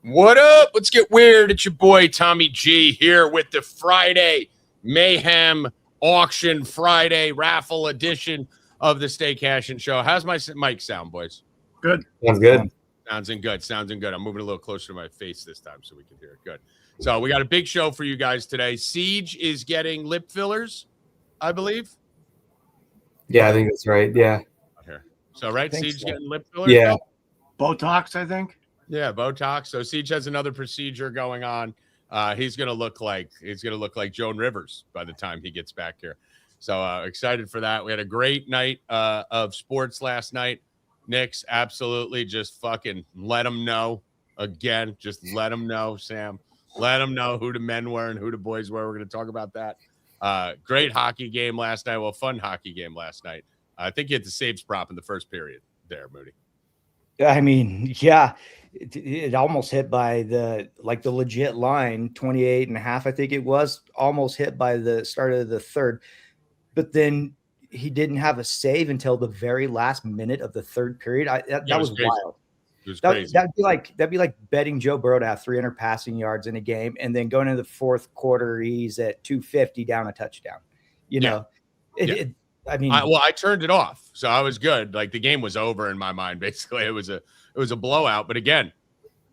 What up? Let's get weird. It's your boy Tommy G here with the Friday Mayhem Auction Friday Raffle edition of the Cashin Show. How's my mic sound, boys? Good. Sounds good. Sounding good. I'm moving a little closer to my face this time so we can hear it good. So we got a big show for you guys today. Siege is getting lip fillers, I believe. Yeah, I think that's right. Yeah. Here. So Siege so. getting lip fillers. Yeah. Botox, I think. Yeah, Botox. So Siege has another procedure going on. He's gonna look like Joan Rivers by the time he gets back here. So excited for that. We had a great night of sports last night. Knicks absolutely just fucking let them know again. Just let them know, Sam. Let them know who the men were and who the boys were. We're gonna talk about that. Great hockey game last night. Well, fun hockey game last night. I think you had the saves prop in the first period there, Moody. I mean, yeah, it almost hit by the legit line, 28.5, I think it was, almost hit by the start of the third. But then he didn't have a save until the very last minute of the third period. That was wild. It was crazy. That'd be like betting Joe Burrow to have 300 passing yards in a game, and then going into the fourth quarter, he's at 250 down a touchdown. I turned it off, so I was good. Like the game was over in my mind. Basically, it was a blowout. But again,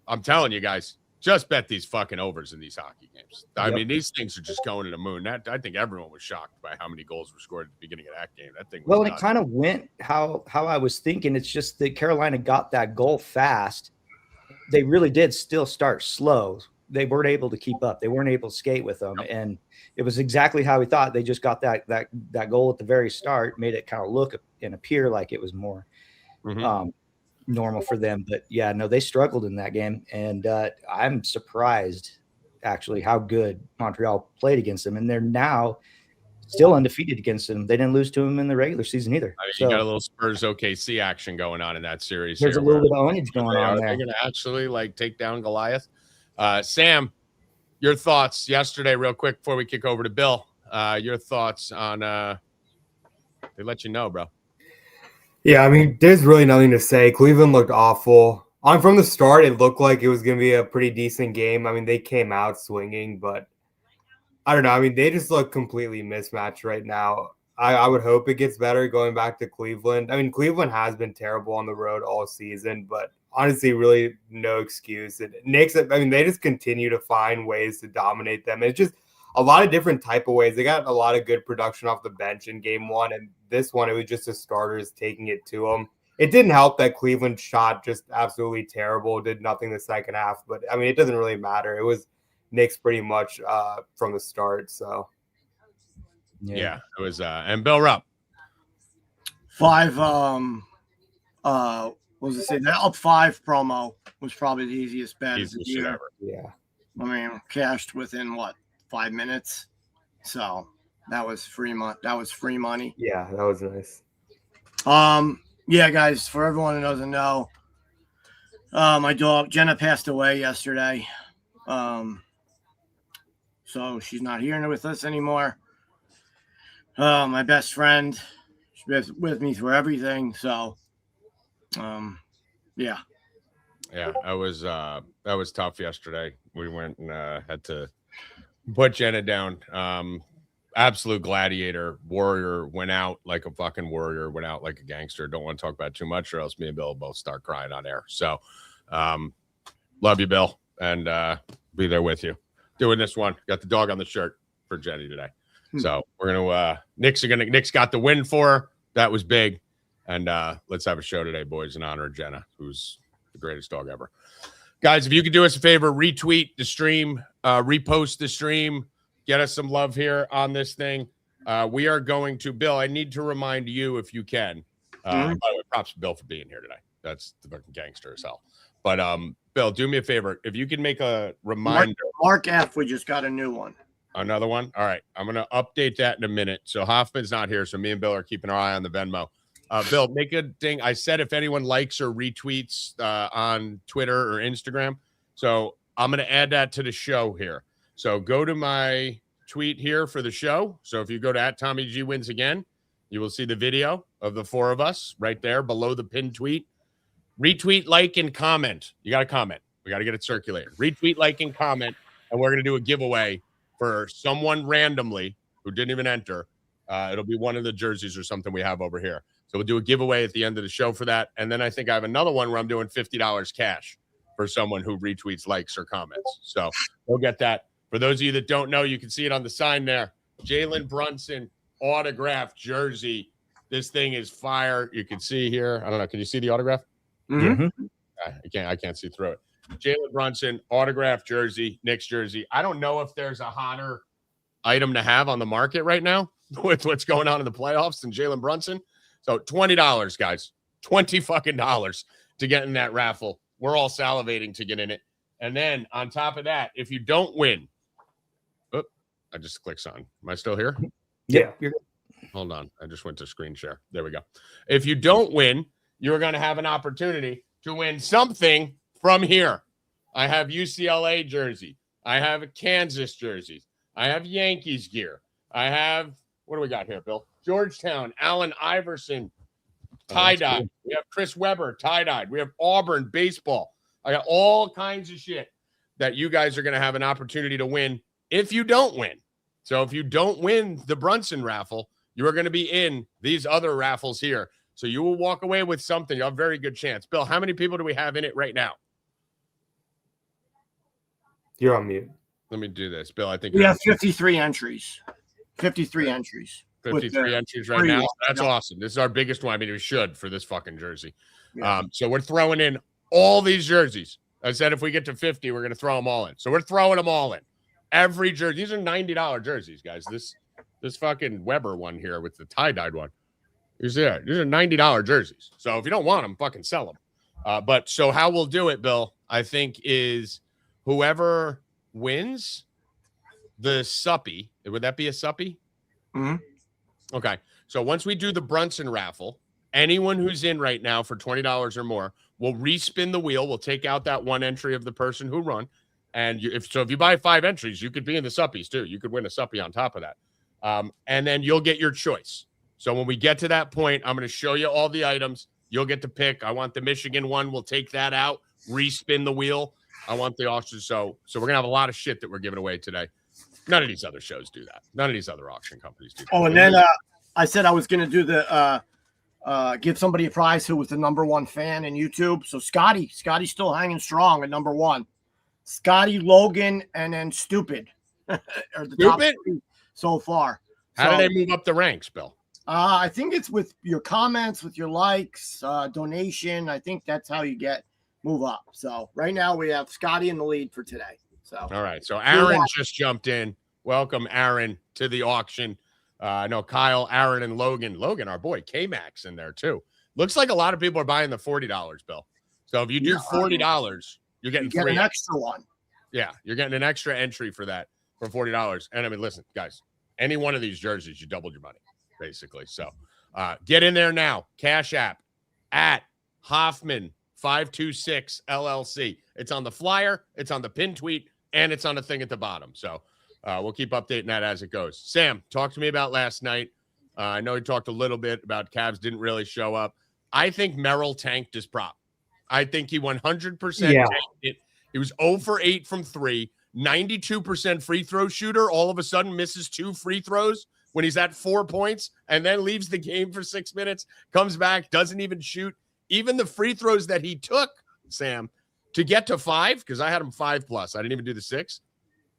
I'm telling you guys, just bet these fucking overs in these hockey games. I mean, these things are just going to the moon. I think everyone was shocked by how many goals were scored at the beginning of that game. That thing. Well, and it kind of went how I was thinking. It's just that Carolina got that goal fast. They really did still start slow. They weren't able to keep up. They weren't able to skate with them, and it was exactly how we thought. They just got that goal at the very start, made it kind of look and appear like it was more normal for them. But yeah, no, they struggled in that game, and I'm surprised actually how good Montreal played against them, and they're now still undefeated against them. They didn't lose to them in the regular season either. You got a little Spurs OKC action going on in that series. There's a little bit of onions going on there. They're going to actually take down Goliath. Sam, your thoughts yesterday, real quick, before we kick over to Bill. Your thoughts on they let you know, bro. Yeah, I mean, there's really nothing to say. Cleveland looked awful. From the start, it looked like it was going to be a pretty decent game. I mean, they came out swinging, but I don't know. I mean, they just look completely mismatched right now. I would hope it gets better going back to Cleveland. I mean, Cleveland has been terrible on the road all season, but honestly, really no excuse. And Knicks, I mean, they just continue to find ways to dominate them. It's just a lot of different type of ways. They got a lot of good production off the bench in game one, and this one, it was just the starters taking it to them. It didn't help that Cleveland shot just absolutely terrible, did nothing the second half, but I mean, it doesn't really matter. It was Knicks pretty much from the start, so. Yeah, it was, and Bill Rupp. 5, what was it say? The up 5 promo was probably the easiest bet of the year. Ever. Yeah. I mean, cashed within 5 minutes. So that was free money. Yeah, that was nice. Yeah, guys, for everyone who doesn't know, my dog Jenna passed away yesterday. So she's not here with us anymore. My best friend, she's with me through everything. So, yeah. Yeah, that was tough yesterday. We went and had to put Jenna down. Absolute gladiator, warrior, went out like a fucking warrior, went out like a gangster. Don't want to talk about it too much, or else me and Bill will both start crying on air. So, love you, Bill, and be there with you. Doing this one, got the dog on the shirt for Jenny today. So we're gonna Knicks got the win for her. That was big, and let's have a show today, boys, in honor of Jenna, who's the greatest dog ever. Guys, if you could do us a favor, retweet the stream, repost the stream, get us some love here on this thing. We are going to, Bill, I need to remind you if you can. By the way, props to Bill for being here today. That's the fucking gangster as hell. But Bill, do me a favor. If you can make a reminder. Mark F, we just got a new one. Another one? All right. I'm going to update that in a minute. So Hoffman's not here, so me and Bill are keeping our eye on the Venmo. Bill, make a thing. I said if anyone likes or retweets on Twitter or Instagram. So I'm going to add that to the show here. So go to my tweet here for the show. So if you go to @TommyGWinsAgain, you will see the video of the four of us right there below the pinned tweet. Retweet, like, and comment. You got to comment. We got to get it circulated. Retweet, like, and comment, and we're going to do a giveaway for someone randomly who didn't even enter. It'll be one of the jerseys or something we have over here. So we'll do a giveaway at the end of the show for that. And then I think I have another one where I'm doing $50 cash for someone who retweets, likes, or comments. So we'll get that. For those of you that don't know, you can see it on the sign there. Jalen Brunson autographed jersey. This thing is fire. You can see here. I don't know. Can you see the autograph? Mm-hmm. I can't see through it. Jalen Brunson autographed jersey, Knicks jersey. I don't know if there's a hotter item to have on the market right now with what's going on in the playoffs than Jalen Brunson. So $20, guys, $20 to get in that raffle. We're all salivating to get in it. And then on top of that, if you don't win, I just clicked on. Am I still here? Yeah. Hold on. I just went to screen share. There we go. If you don't win, you're going to have an opportunity to win something from here. I have UCLA jersey. I have a Kansas jersey. I have Yankees gear. I have, what do we got here, Bill? Georgetown, Allen Iverson, tie-dye. Cool. We have Chris Webber, tie-dyed. We have Auburn baseball. I got all kinds of shit that you guys are going to have an opportunity to win if you don't win. So if you don't win the Brunson raffle, you are going to be in these other raffles here. So you will walk away with something. You have a very good chance. Bill, how many people do we have in it right now? You're on mute. Let me do this. Bill, I think we have 53 entries. 53 entries. 53 entries right now. That's awesome. This is our biggest one. I mean, we should for this fucking jersey. Yeah. So we're throwing in all these jerseys. I said if we get to 50, we're going to throw them all in. So we're throwing them all in. Every jersey. These are $90 jerseys, guys. This fucking Weber one here with the tie-dyed one. These are $90 jerseys. So if you don't want them, fucking sell them. But so how we'll do it, Bill, I think is whoever wins the suppy. Would that be a suppy? Mm-hmm. Okay. So once we do the Brunson raffle, anyone who's in right now for $20 or more will respin the wheel. We'll take out that one entry of the person who run. And if you buy 5 entries, you could be in the suppies too. You could win a suppy on top of that. And then you'll get your choice. So when we get to that point, I'm going to show you all the items. You'll get to pick. I want the Michigan one. We'll take that out, respin the wheel. I want the auction. So we're going to have a lot of shit that we're giving away today. None of these other shows do that. None of these other auction companies do that. Oh, and then I said I was going to do the give somebody a prize who was the #1 fan in YouTube. So Scotty's still hanging strong at #1. Scotty, Logan, and then Stupid are the top 3 so far. How do they move up the ranks, Bill? I think it's with your comments, with your likes, donation. I think that's how you move up. So right now we have Scotty in the lead for today. So all right. So Aaron just jumped in. Welcome, Aaron, to the auction. I know Kyle, Aaron, and Logan. Logan, our boy, K-Max in there too. Looks like a lot of people are buying the $40, Bill. So if you do $40, you're getting an extra one. Yeah, you're getting an extra entry for that for $40. And I mean, listen, guys, any one of these jerseys, you doubled your money, basically. So get in there now. Cash App at Hoffman526 LLC. It's on the flyer, it's on the pin tweet, and it's on the thing at the bottom. So we'll keep updating that as it goes. Sam, talk to me about last night. I know he talked a little bit about Cavs didn't really show up. I think Merrill tanked his prop. I think he 100% tanked it. He was 0 for 8 from 3, 92% free throw shooter. All of a sudden misses 2 free throws when he's at 4 points and then leaves the game for 6 minutes, comes back, doesn't even shoot. Even the free throws that he took, Sam, to get to 5, because I had him 5+. I didn't even do the 6.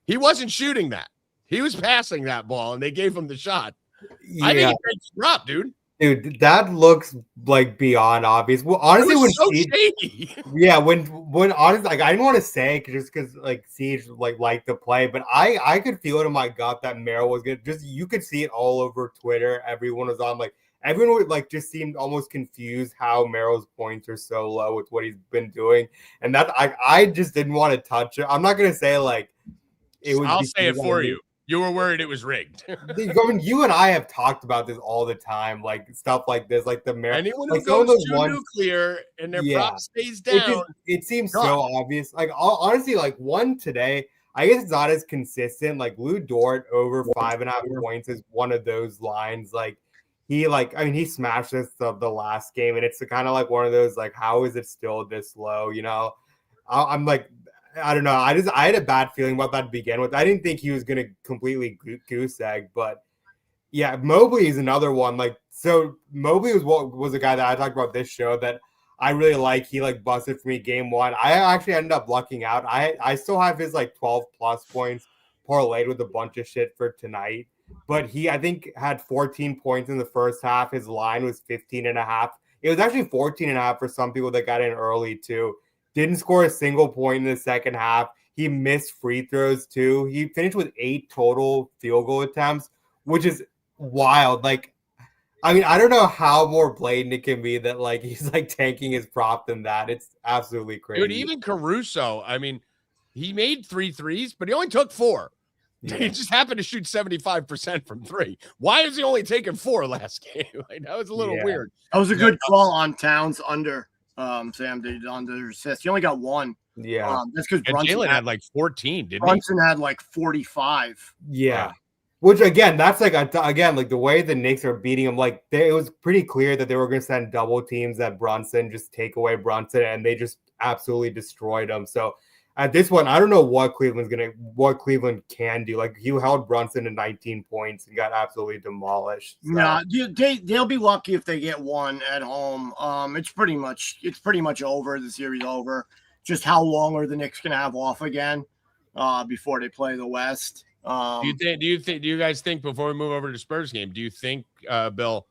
He wasn't shooting that. He was passing that ball, and they gave him the shot. Yeah. I think he takes a drop, dude. Dude, that looks like beyond obvious. Well, honestly, when so shady. Yeah, when honestly, like I didn't want to say just because like Siege liked to play, but I could feel it in my gut that Merrill was gonna you could see it all over Twitter. Everyone was on everyone would just seemed almost confused how Merrill's points are so low with what he's been doing, and that I just didn't want to touch it. I'm not gonna say it was. I'll say it for you. You were worried it was rigged. You and I have talked about this all the time, stuff like this, the Merrill. Anyone who goes too nuclear and their prop stays down. It seems so obvious. Honestly, one today, I guess it's not as consistent. Lou Dort over 5.5 points is one of those lines. He smashed this the last game, and it's kind of one of those how is it still this low? I'm like, I don't know. I had a bad feeling about that to begin with. I didn't think he was going to completely goose egg, but yeah, Mobley is another one. Like, so Mobley was a guy that I talked about this show that I really like. He like busted for me game one. I actually ended up lucking out. I still have his like 12 plus points parlayed with a bunch of shit for tonight. But he, I think, had 14 points in the first half. His line was 15 and a half. It was actually 14 and a half for some people that got in early too. Didn't score a single point in the second half. He missed free throws too. He finished with 8 total field goal attempts, which is wild. Like, I mean, I don't know how more blatant it can be that like he's like tanking his prop than that. It's absolutely crazy. Dude, even Caruso, I mean, he made 3 threes, but he only took 4. Yeah. He just happened to shoot 75% from 3. Why is he only taking 4 last game? Like, that was a little weird. That was a good call on Towns under. Sam did under assist. He only got 1. Yeah, that's because Jalen had like 14, didn't Brunson had like 45. Yeah. Which again, that's like like the way the Knicks are beating them. Like it was pretty clear that they were going to send double teams at Brunson, just take away Brunson, and they just absolutely destroyed him. So at this one, I don't know what Cleveland can do. Like he held Brunson to 19 points and got absolutely demolished. So. No, they'll be lucky if they get 1 at home. It's pretty much over. The series over. Just how long are the Knicks going to have off again before they play the West? Do you guys think, before we move over to Spurs game, do you think, Bill,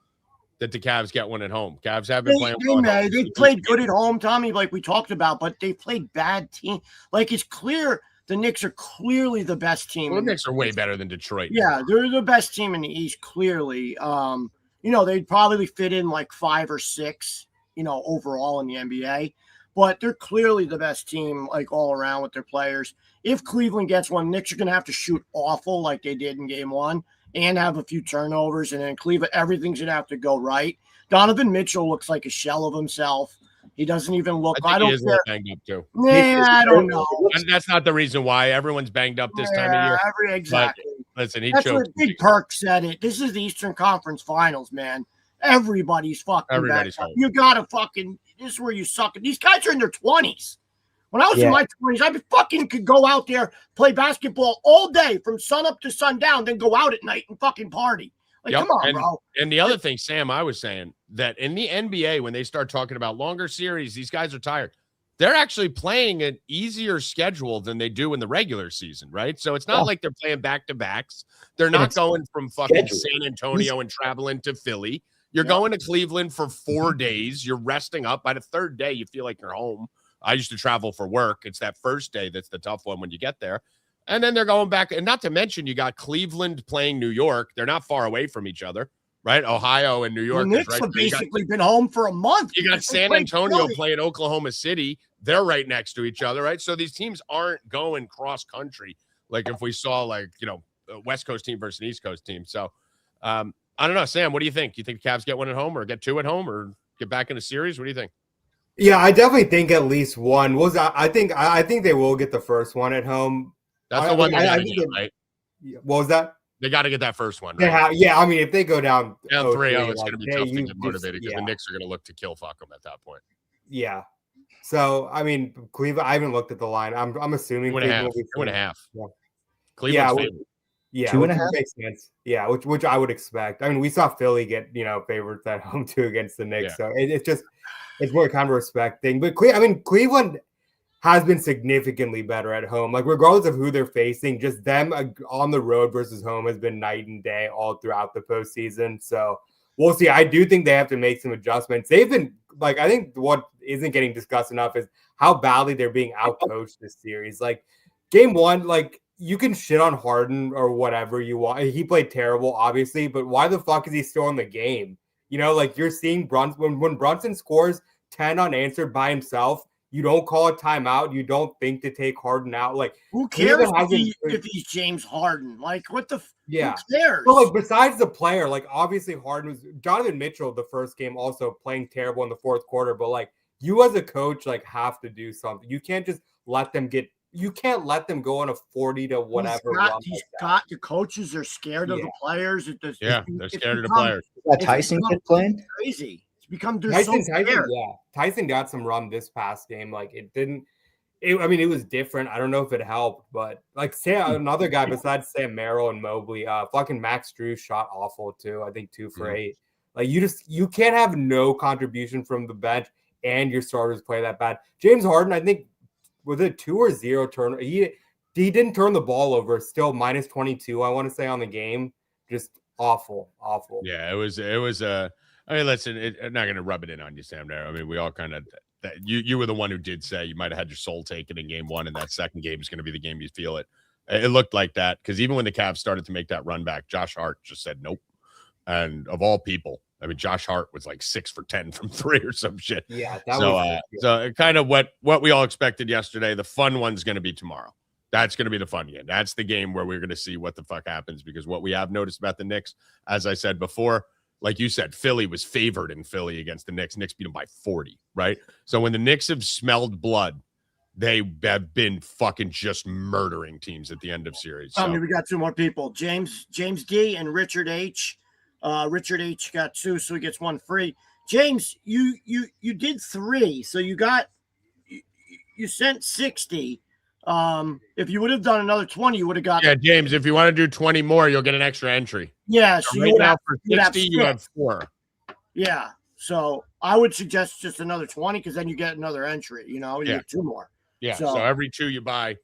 that the Cavs get one at home? Cavs have been playing well. They played good at home, Tommy, like we talked about, but they played bad team. Like it's clear the Knicks are clearly the best team. Well, the Knicks are way better than Detroit. Yeah, they're the best team in the East, clearly. They'd probably fit in like 5 or 6, overall in the NBA. But they're clearly the best team, like all around with their players. If Cleveland gets one, Knicks are going to have to shoot awful like they did in game 1 and have a few turnovers. And then Cleveland, everything's going to have to go right. Donovan Mitchell looks like a shell of himself. He doesn't even look. I think he is a little banged up too. Yeah, I don't know. And that's not the reason why everyone's banged up this time of year. Exactly. But, listen, that's what Big Perk said it. This is the Eastern Conference Finals, man. Everybody's fucking back. You gotta fucking. This is where you suck. These guys are in their 20s. When I was in my 20s, I fucking could go out there, play basketball all day from sun up to sundown, then go out at night and fucking party. Like, come on, bro. And the other thing, Sam, I was saying that in the NBA, when they start talking about longer series, these guys are tired. They're actually playing an easier schedule than they do in the regular season, right? So it's not like they're playing back-to-backs. They're not going from fucking San Antonio and traveling to Philly. You're going to Cleveland for 4 days. You're resting up. By the 3rd day, you feel like you're home. I used to travel for work. It's that first day that's the tough one when you get there. And then they're going back. And not to mention, you got Cleveland playing New York. They're not far away from each other, right? Ohio and New York. The Knicks have basically been home for a month. You got San Antonio playing Oklahoma City. They're right next to each other, right? So these teams aren't going cross country like if we saw a West Coast team versus an East Coast team. So, I don't know, Sam. What do you think? Do you think the Cavs get 1 at home, or get 2 at home, or get back in a series? What do you think? Yeah, I definitely think at least 1. I think they will get the first one at home. That's the one they got to get, right? What was that? They got to get that first one, right? I mean, if they go down 3-0, it's going to be tough to get motivated because the Knicks are going to look to kill fuck them at that point. Yeah. So, I mean, Cleveland, I haven't looked at the line. I'm assuming 2.5. 2.5. Yeah. Cleveland's favorite. Yeah, 2.5 makes sense. Yeah, which I would expect. I mean, we saw Philly get favorites at home too against the Knicks, so it's more kind of a respect thing. But Cleveland has been significantly better at home. Like regardless of who they're facing, just them on the road versus home has been night and day all throughout the postseason. So we'll see. I do think they have to make some adjustments. They've been I think what isn't getting discussed enough is how badly they're being outcoached this series. Like game 1, you can shit on Harden or whatever you want. He played terrible, obviously, but why the fuck is he still in the game? You're seeing Brunson when Brunson scores 10 unanswered by himself. You don't call a timeout. You don't think to take Harden out. Like, who cares if he's James Harden? Like, what the? Who cares? But besides the player, obviously Harden was Donovan Mitchell the first game also playing terrible in the fourth quarter. But you as a coach have to do something. You can't just let them get. You can't let them go on a 40 to whatever. The coaches are scared of the players. They're scared of the players. Tyson kid playing crazy. It's become Tyson got some run this past game. It didn't. it was different. I don't know if it helped, but like another guy besides Sam Merrill and Mobley, fucking Max Drew shot awful too. I think 2 for 8. Like you can't have no contribution from the bench and your starters play that bad. James Harden, I think, was it 2 or 0 turn? He didn't turn the ball over. Still minus 22, I want to say, on the game. Just awful. Yeah, it was. I mean, listen, I'm not going to rub it in on you, Sam. There. I mean, we all kind of. You were the one who did say you might have had your soul taken in game 1, and that second game is going to be the game you feel it. It looked like that because even when the Cavs started to make that run back, Josh Hart just said nope. And of all people, I mean, Josh Hart was like 6 for 10 from 3 or some shit. Yeah, so kind of what we all expected yesterday. The fun one's going to be tomorrow. That's going to be the fun game. That's the game where we're going to see what the fuck happens, because what we have noticed about the Knicks, as I said before, like you said, Philly was favored in Philly against the Knicks. Knicks beat them by 40, right? So when the Knicks have smelled blood, they have been fucking just murdering teams at the end of series. So. We got 2 more people, James D and Richard H. Richard H got 2, so he gets 1 free. James, you did 3, so you sent 60. If you would have done another 20, you would have got. Yeah, James, if you want to do 20 more, you'll get an extra entry. Yeah, so right now for 60, you have 4. Yeah, so I would suggest just another 20, because then you get another entry. You get 2 more. Yeah, so every 2 you buy,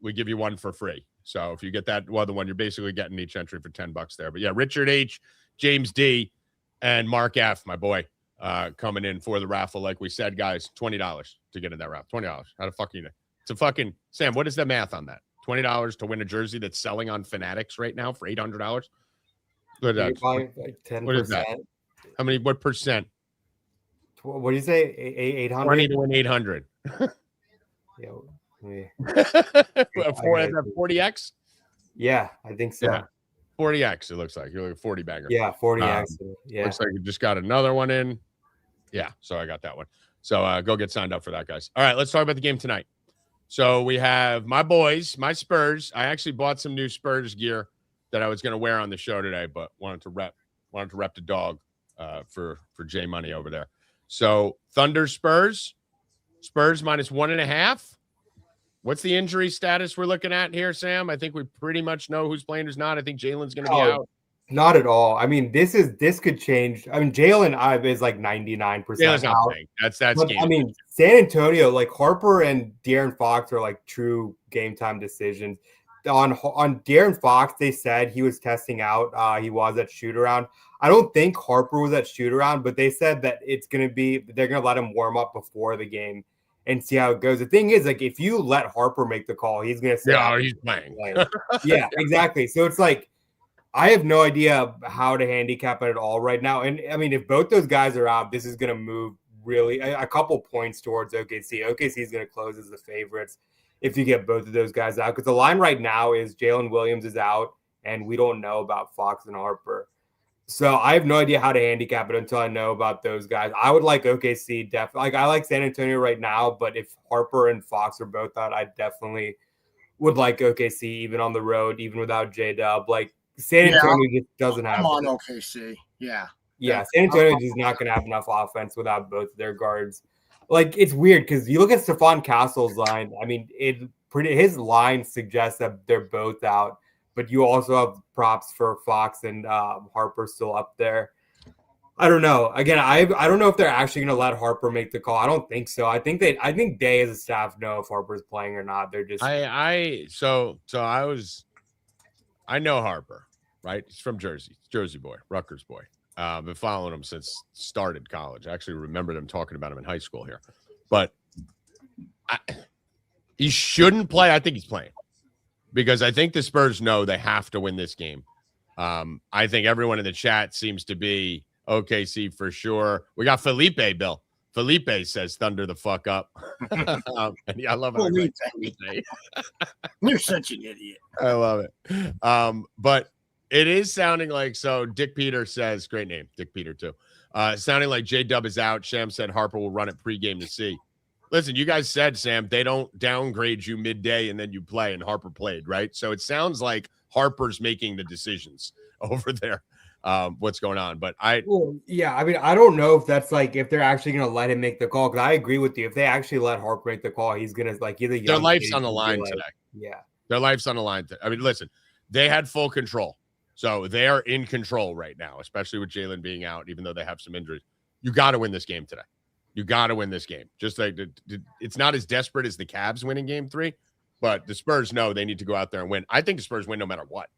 we give you 1 for free. So if you get that other one, you're basically getting each entry for $10 there. But yeah, Richard H, James D, and Mark F, my boy, coming in for the raffle. Like we said, guys, $20 to get in that raffle. $20. How the fuck you know? It's a fucking Sam. What is the math on that? $20 to win a jersey that's selling on Fanatics right now for $800. What is that? How many? What percent? What do you say? 800. 20 to win 800. Yeah. 40x. Yeah, I think so. Yeah. 40x. It looks like you're like a 40 bagger. Yeah, 40x. Yeah. Looks like you just got another one in. Yeah. So I got that one. So go get signed up for that, guys. All right, let's talk about the game tonight. So we have my boys, my Spurs. I actually bought some new Spurs gear that I was going to wear on the show today, but wanted to rep the dog for J Money over there. So Thunder Spurs minus 1.5. What's the injury status we're looking at here, Sam? I think we pretty much know who's playing, who's not. I think Jalen's going to be out. Not at all. I mean, this could change. I mean, Jalen is like 99% Jalen's not playing. That's game. I mean, San Antonio, like Harper and De'Aaron Fox are like true game time decisions. On De'Aaron Fox, they said he was testing out. He was at shoot around. I don't think Harper was at shoot around, but they said that they're gonna let him warm up before the game and see how it goes. The thing is, like, if you let Harper make the call, he's gonna say, "Yeah, he's playing." Yeah, exactly. So it's like, I have no idea how to handicap it at all right now. And I mean, if both those guys are out, this is going to move really a couple points towards OKC. OKC is going to close as the favorites if you get both of those guys out, because the line right now is Jalen Williams is out and we don't know about Fox and Harper. So I have no idea how to handicap it until I know about those guys. I would like OKC definitely. Like, I like San Antonio right now, but if Harper and Fox are both out, I definitely would like OKC even on the road, even without J-Dub. Like, San Antonio just doesn't have. I'm on OKC. Yeah. Yeah, San Antonio is not going to have enough offense without both of their guards. Like, it's weird because you look at Stephon Castle's line. I mean, his line suggests that they're both out, but you also have props for Fox and Harper still up there. I don't know. Again, I don't know if they're actually going to let Harper make the call. I don't think so. I think they as a staff know if Harper's playing or not. They're just. I know Harper. Right, he's from Jersey, Jersey boy, Rutgers boy. Been following him since started college. I actually remember them talking about him in high school here. But he shouldn't play. I think he's playing because I think the Spurs know they have to win this game. I think everyone in the chat seems to be OKC for sure. We got Felipe, Bill. Felipe says Thunder the fuck up. And I love it. Felipe. You're such an idiot. I love it. But it is sounding like, so Dick Peter says, great name, Dick Peter too. Sounding like J-Dub is out. Sham said Harper will run it pregame to see. Listen, you guys said, Sam, they don't downgrade you midday and then you play, and Harper played, right? So it sounds like Harper's making the decisions over there. what's going on. But Well, yeah, I mean, I don't know if that's like if they're actually gonna let him make the call. Because I agree with you. If they actually let Harper make the call, he's gonna like either their life's on the line today. Yeah, their life's on the line. I mean, listen, they had full control, so they are in control right now, especially with Jalen being out. Even though they have some injuries, you got to win this game today. You got to win this game. Just like it's not as desperate as the Cavs winning Game 3, but the Spurs know they need to go out there and win. I think the Spurs win no matter what.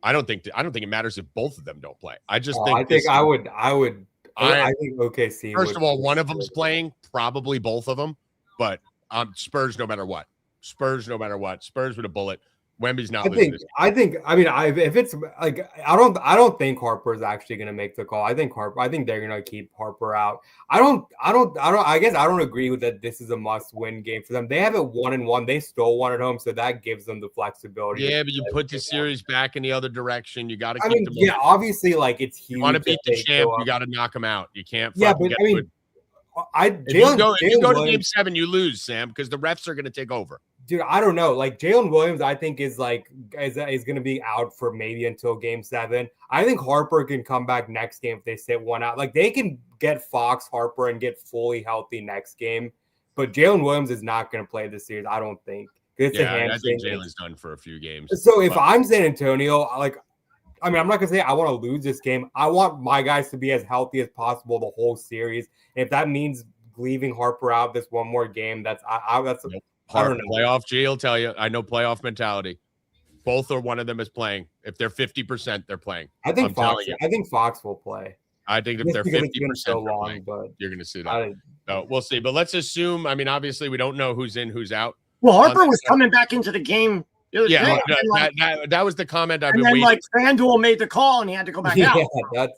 I don't think it matters if both of them don't play. I just think I think OKC. First of all, one of them's playing, probably both of them, but Spurs no matter what. Spurs with a bullet. Wemby's not losing this game. If it's like I don't think Harper's actually going to make the call. I think they're going to keep Harper out. I guess I don't agree with that. This is a must-win game for them. They have it 1-1. They stole one at home, so that gives them the flexibility. Yeah, but you put the series back in the other direction. You got to. Obviously, like it's huge. You want to beat the champ, you got to knock him out. You can't. If you go to Game 7, you lose, Sam, because the refs are going to take over. Dude, I don't know. Like Jalen Williams, I think is going to be out for maybe until Game 7. I think Harper can come back next game if they sit one out. Like they can get Fox, Harper, and get fully healthy next game. But Jalen Williams is not going to play this series. I don't think. I think Jalen's done for a few games. So if I'm San Antonio, I'm not going to say I want to lose this game. I want my guys to be as healthy as possible the whole series. And if that means leaving Harper out this one more game, that's nope. I don't know. Playoff G will tell you. I know playoff mentality. Both or one of them is playing. If they're 50%, they're playing. I think Fox will play. I think if they're 50%, but you're going to see that. So we'll see. But let's assume. I mean, obviously, we don't know who's in, who's out. Well, Harper was coming back into the game. That was the comment I've been waiting. And then, FanDuel made the call, and he had to go back out.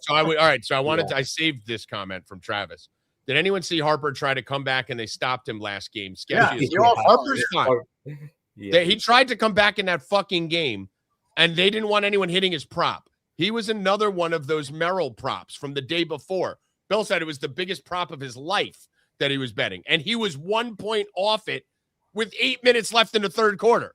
I saved this comment from Travis. Did anyone see Harper try to come back and they stopped him last game? Harper's fine. He tried to come back in that fucking game, and they didn't want anyone hitting his prop. He was another one of those Merrill props from the day before. Bill said it was the biggest prop of his life that he was betting, and he was 1 point off it with 8 minutes left in the third quarter.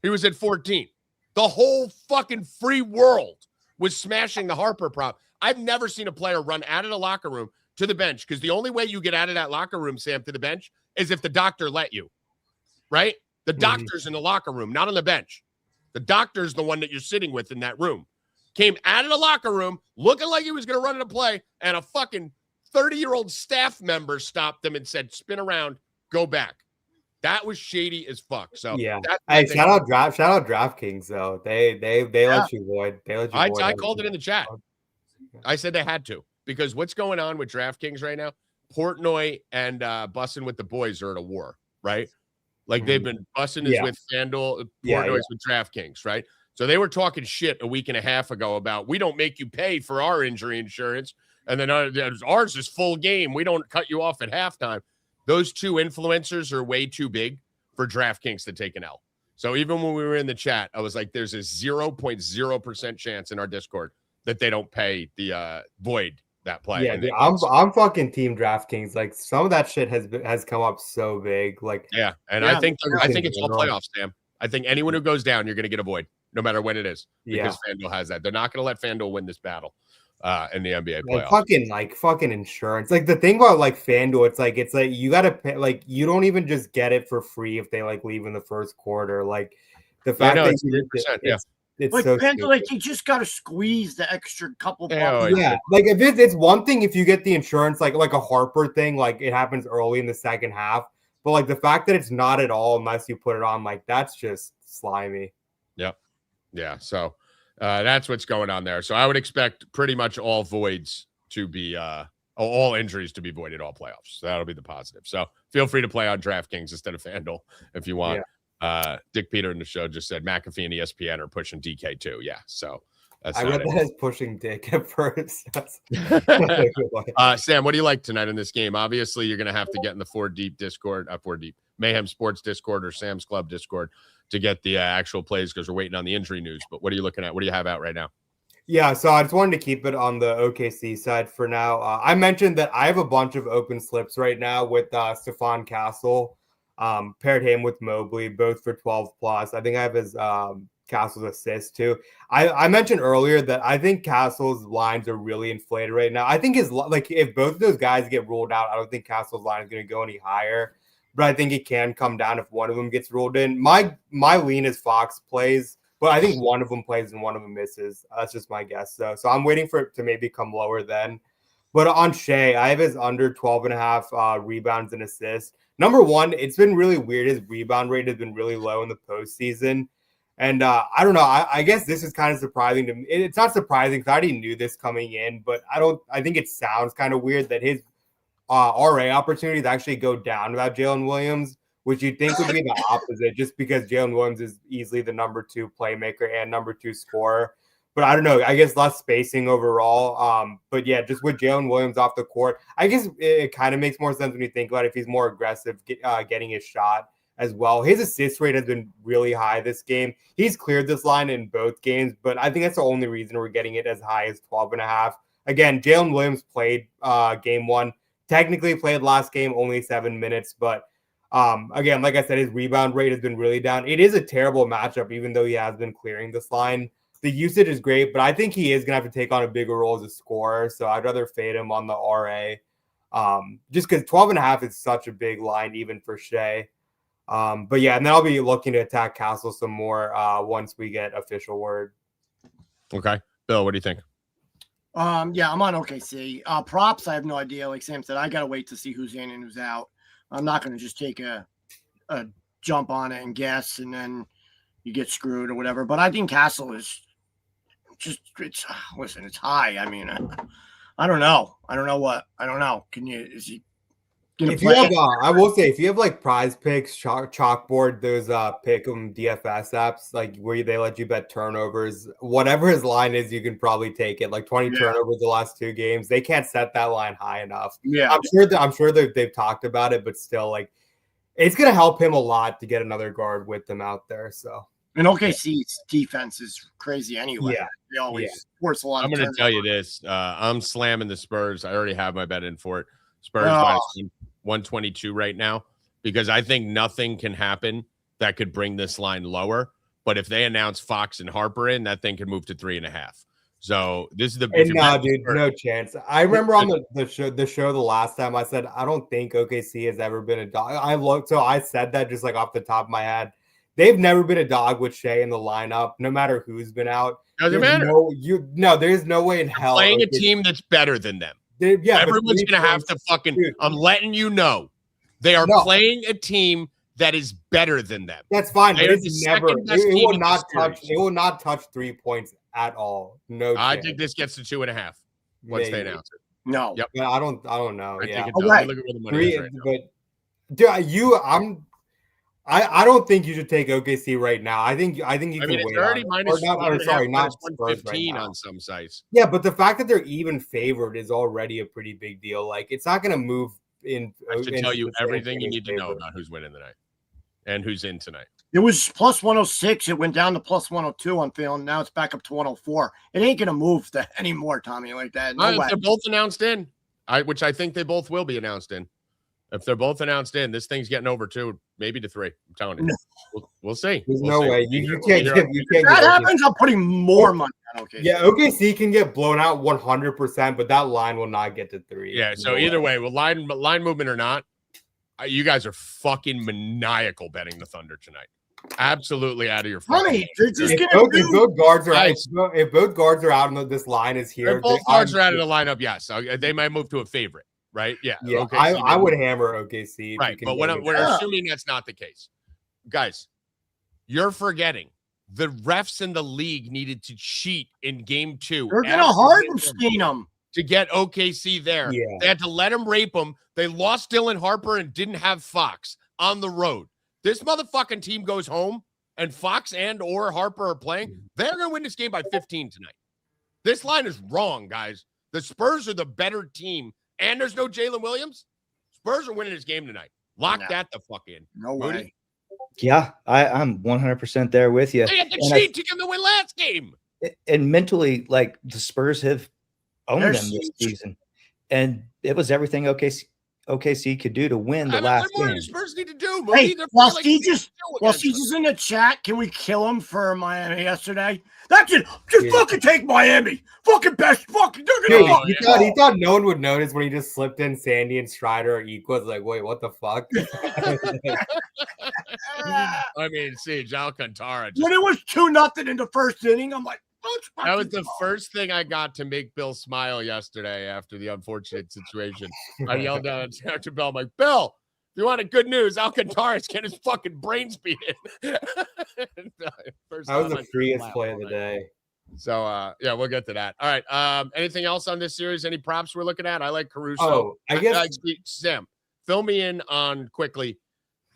He was at 14. The whole fucking free world was smashing the Harper prop. I've never seen a player run out of the locker room to the bench, because the only way you get out of that locker room, Sam, to the bench is if the doctor let you, right? The doctor's in the locker room, not on the bench. The doctor's the one that you're sitting with in that room. Came out of the locker room looking like he was going to run into play, and a fucking 30-year-old staff member stopped him and said, spin around, go back. That was shady as fuck. So yeah. Hey, shout out DraftKings though. They let you void. I called it in the chat. I said they had to. Because what's going on with DraftKings right now, Portnoy and Bussin' with the boys are at a war, right? Like they've been Bussin' is with FanDuel, Portnoy's with DraftKings, right? So they were talking shit a week and a half ago about we don't make you pay for our injury insurance, and then ours is full game. We don't cut you off at halftime. Those two influencers are way too big for DraftKings to take an L. So even when we were in the chat, I was like, there's a 0.0% chance in our Discord that they don't pay the void that play. Yeah, I'm fucking team DraftKings. Like some of that shit has come up so big. Like I think it's all playoffs, Sam. I think anyone who goes down, you're going to get a void, no matter when it is, because FanDuel has that. They're not going to let FanDuel win this battle in the NBA playoffs. Fucking insurance. Like the thing about like FanDuel, it's like you got to pay. Like you don't even just get it for free if they like leave in the first quarter. Like the fact that it's like so FanDuel, like you just got to squeeze the extra couple bucks. Like if it's one thing if you get the insurance like a Harper thing, like it happens early in the second half, but like the fact that it's not at all unless you put it on, like that's just slimy. So that's what's going on there. So I would expect pretty much all voids to be all injuries to be voided all playoffs. So that'll be the positive. So feel free to play on DraftKings instead of FanDuel if you want. Dick Peter in the show just said McAfee and ESPN are pushing DK too. Yeah, so I read that as pushing Dick at first. Sam, what do you like tonight in this game? Obviously, you're going to have to get in the 4 Deep Discord, 4 Deep Mayhem Sports Discord or Sam's Club Discord to get the actual plays because we're waiting on the injury news. But what are you looking at? What do you have out right now? Yeah, so I just wanted to keep it on the OKC side for now. I mentioned that I have a bunch of open slips right now with Stephon Castle. Paired him with Mobley, both for 12 plus. I think I have his Castle's assists too. I mentioned earlier that I think Castle's lines are really inflated right now. I think if both of those guys get ruled out, I don't think Castle's line is going to go any higher. But I think it can come down if one of them gets ruled in. My lean is Fox plays, but I think one of them plays and one of them misses. That's just my guess. So I'm waiting for it to maybe come lower then. But on Shea, I have his under 12.5 rebounds and assists. Number one, it's been really weird. His rebound rate has been really low in the postseason. And I don't know. I guess this is kind of surprising to me. It's not surprising because I already knew this coming in, but I think it sounds kind of weird that his RA opportunities actually go down without Jalen Williams, which you'd think would be the opposite, just because Jalen Williams is easily the number 2 playmaker and number 2 scorer. But I don't know. I guess less spacing overall. But yeah, just with Jalen Williams off the court, I guess it kind of makes more sense when you think about it if he's more aggressive getting his shot as well. His assist rate has been really high this game. He's cleared this line in both games, but I think that's the only reason we're getting it as high as 12.5. Again, Jalen Williams played game 1. Technically played last game, only 7 minutes, but again, like I said, his rebound rate has been really down. It is a terrible matchup, even though he has been clearing this line. The usage is great, but I think he is going to have to take on a bigger role as a scorer, so I'd rather fade him on the RA. Just because 12.5 is such a big line, even for Shea. But yeah, and then I'll be looking to attack Castle some more once we get official word. Okay. Bill, what do you think? Yeah, I'm on OKC. Props, I have no idea. Like Sam said, I gotta wait to see who's in and who's out. I'm not gonna just take a jump on it and guess, and then you get screwed or whatever. But I think Castle is it's high. I mean, I don't know. I don't know. Is he gonna If play? you have, I will say, if you have like Prize Picks, Chalkboard, those Pick'em DFS apps, like where they let you bet turnovers, whatever his line is, you can probably take it. Like 20 turnovers the last 2 games. They can't set that line high enough. Yeah, I'm sure they've talked about it, but still, like, it's gonna help him a lot to get another guard with them out there. So. And OKC's defense is crazy anyway. Yeah. They always force a lot. I'm going to tell you this. I'm slamming the Spurs. I already have my bet in for it. Spurs minus 122 right now, because I think nothing can happen that could bring this line lower. But if they announce Fox and Harper in, that thing could move to 3.5. So this is the dude, no chance. I remember on the show the last time I said I don't think OKC has ever been a dog. I said that just like off the top of my head. They've never been a dog with Shea in the lineup, no matter who's been out. Doesn't matter. There's no way in hell. Playing a team that's better than them. Everyone's going to have to fucking. Dude, I'm letting you know, they are playing a team that is better than them. That's fine. But it's never. It will not touch. It will not touch 3 points at all. No. I think this gets to 2.5 once they announce it. No. Yep. I don't know. I think it does. Look at where the money is right now. But dude, I don't think you should take OKC right now. I think you can wait. It's already minus not 115 on some sites. Yeah, but the fact that they're even favored is already a pretty big deal. Like, it's not going to move in. I should tell you everything you need to know about who's winning tonight and who's in tonight. It was plus 106. It went down to plus 102 on film. Now it's back up to 104. It ain't going to move anymore, Tommy, like that. No way. They're both announced in, which I think they both will be announced in. If they're both announced in, this thing's getting over 2, maybe to 3. I'm telling you. We'll see. There's no way. You can't. If that happens, I'm putting more money on OKC. Yeah, OKC can get blown out 100%, but that line will not get to 3. Yeah, so either way, line movement or not, you guys are fucking maniacal betting the Thunder tonight. Absolutely out of your money. If both guards are out and this line is here. If both guards are out of the lineup, yes. They might move to a favorite. Right? Yeah. OKC, I would hammer OKC. Right. But we're assuming that's not the case. Guys, you're forgetting the refs in the league needed to cheat in game 2. They're going to Hardenstein them to get OKC there. Yeah. They had to let him rape them. They lost Dylan Harper and didn't have Fox on the road. This motherfucking team goes home and Fox and or Harper are playing. They're going to win this game by 15 tonight. This line is wrong, guys. The Spurs are the better team. And there's no Jalen Williams. Spurs are winning this game tonight. Lock that the fuck in. No way. Moody? Yeah, I'm 100% there with you. They had to cheat to get the win last game. And mentally, like, the Spurs have owned them this season. And it was everything OKC OKC could do to win the What last more do game. the Spurs need to do? Hey, They're while like Steve is in the chat, can we kill him for Miami yesterday? That's it. Just fucking take Miami. Fucking best. Fucking. They're Dude, gonna. he thought no one would notice when he just slipped in Sandy and Strider are equals. Like, wait, what the fuck? I mean, see, Alcantara. When it was 2-0 in the first inning, I'm like, that was the first thing I got to make Bill smile yesterday after the unfortunate situation. I yelled out to Bill, I'm like, Bill, if you wanted good news, Alcantara's getting his fucking brains beat in. That was the freest play of the day. So, yeah, we'll get to that. All right. Anything else on this series? Any props we're looking at? I like Caruso. Oh, I guess. Sam, fill me in on quickly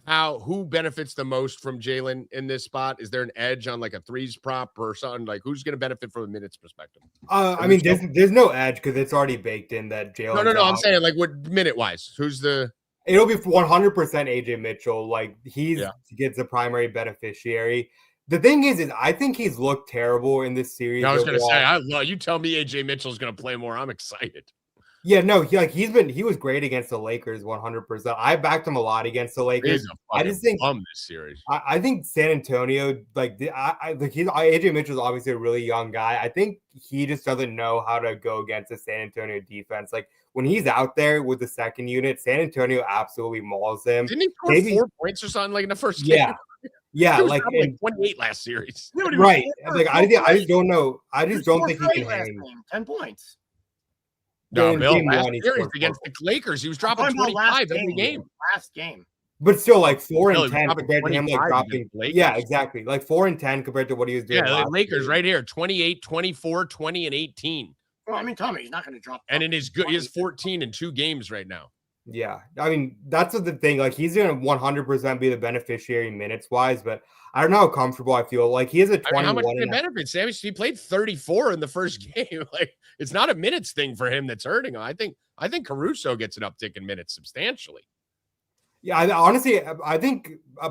who benefits the most from Jalen in this spot. Is there an edge on like a threes prop or something? Like who's going to benefit from a minutes perspective? I mean, there's no edge because it's already baked in that Jalen. No. I'm saying like what minute wise? Who's the? It'll be 100% AJ Mitchell. Like he gets the primary beneficiary. The thing is I think he's looked terrible in this series. I was going to say, you tell me AJ Mitchell's going to play more. I'm excited. Yeah, no, he was great against the Lakers 100%. I backed him a lot against the Lakers. I just think this series. I think San Antonio, AJ Mitchell's obviously a really young guy. I think he just doesn't know how to go against the San Antonio defense. Like when he's out there with the second unit, San Antonio absolutely mauls him. Didn't he score 4 points or something like in the first game? Yeah, like 28 last series. Right. Like I just don't know. I just don't think he can hang 10 points. No, Bill, last series against the Lakers, he was dropping 25 every game. Last game. But still, like 4 and 10 compared to him, like dropping. Yeah, exactly. Like 4 and 10 compared to what he was doing. Yeah, the Lakers right here 28, 24, 20, and 18. Well, I mean, Tommy, he's not going to drop. And in his good, he has 14 in 2 games right now. Yeah, I mean, that's the thing. Like, he's going to 100% be the beneficiary minutes wise, but I don't know how comfortable I feel. Like, he has a 21. How much did it benefit, Sammy? He played 34 in the first game. Like, it's not a minutes thing for him that's hurting him. I think Caruso gets an uptick in minutes substantially. Yeah, I think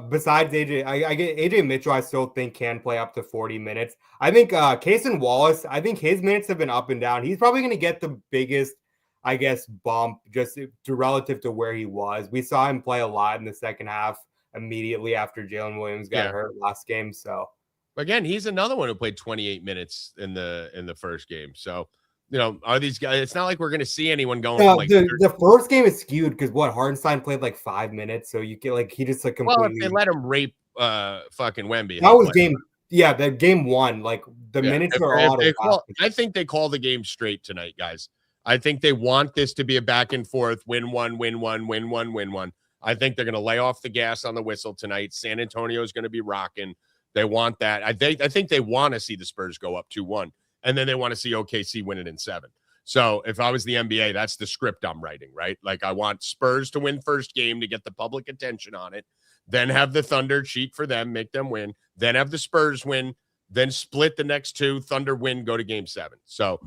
besides AJ, I get AJ Mitchell. I still think can play up to 40 minutes. I think Cashin Wallace. I think his minutes have been up and down. He's probably going to get the biggest, I guess, bump just relative to where he was. We saw him play a lot in the second half immediately after Jalen Williams got hurt last game. So again, he's another one who played 28 minutes in the first game. So. You know, are these guys? It's not like we're going to see anyone going. No, the first game is skewed because Hartenstein played like 5 minutes, so you get he just completely. Well, if they let him rape fucking Wemby, that was game. Yeah, the game 1. Like the minutes are all. I think they call the game straight tonight, guys. I think they want this to be a back and forth, win one, win one, win one, win one. I think they're going to lay off the gas on the whistle tonight. San Antonio is going to be rocking. They want that. I think they want to see the Spurs go up 2-1. And then they want to see OKC win it in 7. So if I was the NBA, that's the script I'm writing, right? Like I want Spurs to win first game to get the public attention on it, then have the Thunder cheat for them, make them win, then have the Spurs win, then split the next 2, Thunder win, go to game 7. So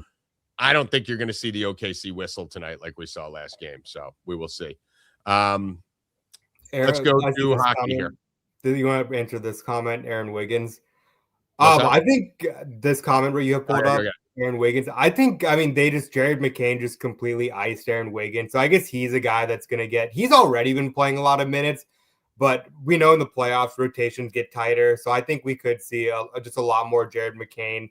I don't think you're going to see the OKC whistle tonight like we saw last game. So we will see. Let's go do hockey here. Do you want to answer this comment, Aaron Wiggins? I think this comment where you have pulled up Aaron Wiggins, Jared McCain just completely iced Aaron Wiggins. So I guess he's a guy that's going to he's already been playing a lot of minutes, but we know in the playoffs rotations get tighter. So I think we could see just a lot more Jared McCain.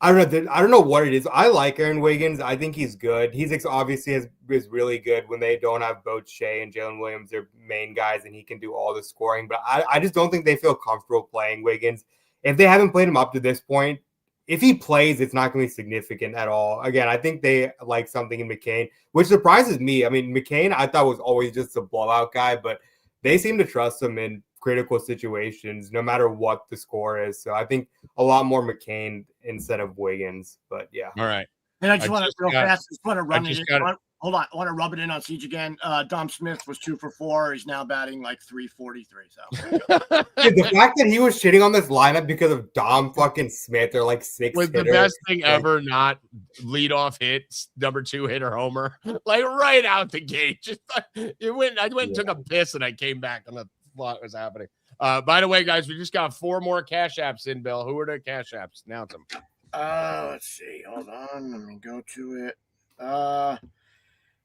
I don't know what it is. I like Aaron Wiggins. I think he's good. He's obviously is really good when they don't have both Shea and Jalen Williams, their main guys, and he can do all the scoring. But I just don't think they feel comfortable playing Wiggins. If they haven't played him up to this point, if he plays, it's not going to be significant at all. Again, I think they like something in McCain, which surprises me. I mean, McCain, I thought was always just a blowout guy, but they seem to trust him in critical situations, no matter what the score is. So I think a lot more McCain instead of Wiggins. But yeah. All right. And I just want to run it in. Hold on. I want to rub it in on Siege again. Dom Smith was 2 for 4. He's now batting like 343. So dude, the fact that he was shitting on this lineup because of Dom fucking Smith, they're like 6 was the best thing ever. Not lead off hits, number 2 hitter homer, like right out the gate. Just I went and took a piss and I came back and what was happening. By the way, guys, we just got 4 more cash apps in, Bill. Who are the cash apps? Announce them. Let's see. Hold on. Let me go to it.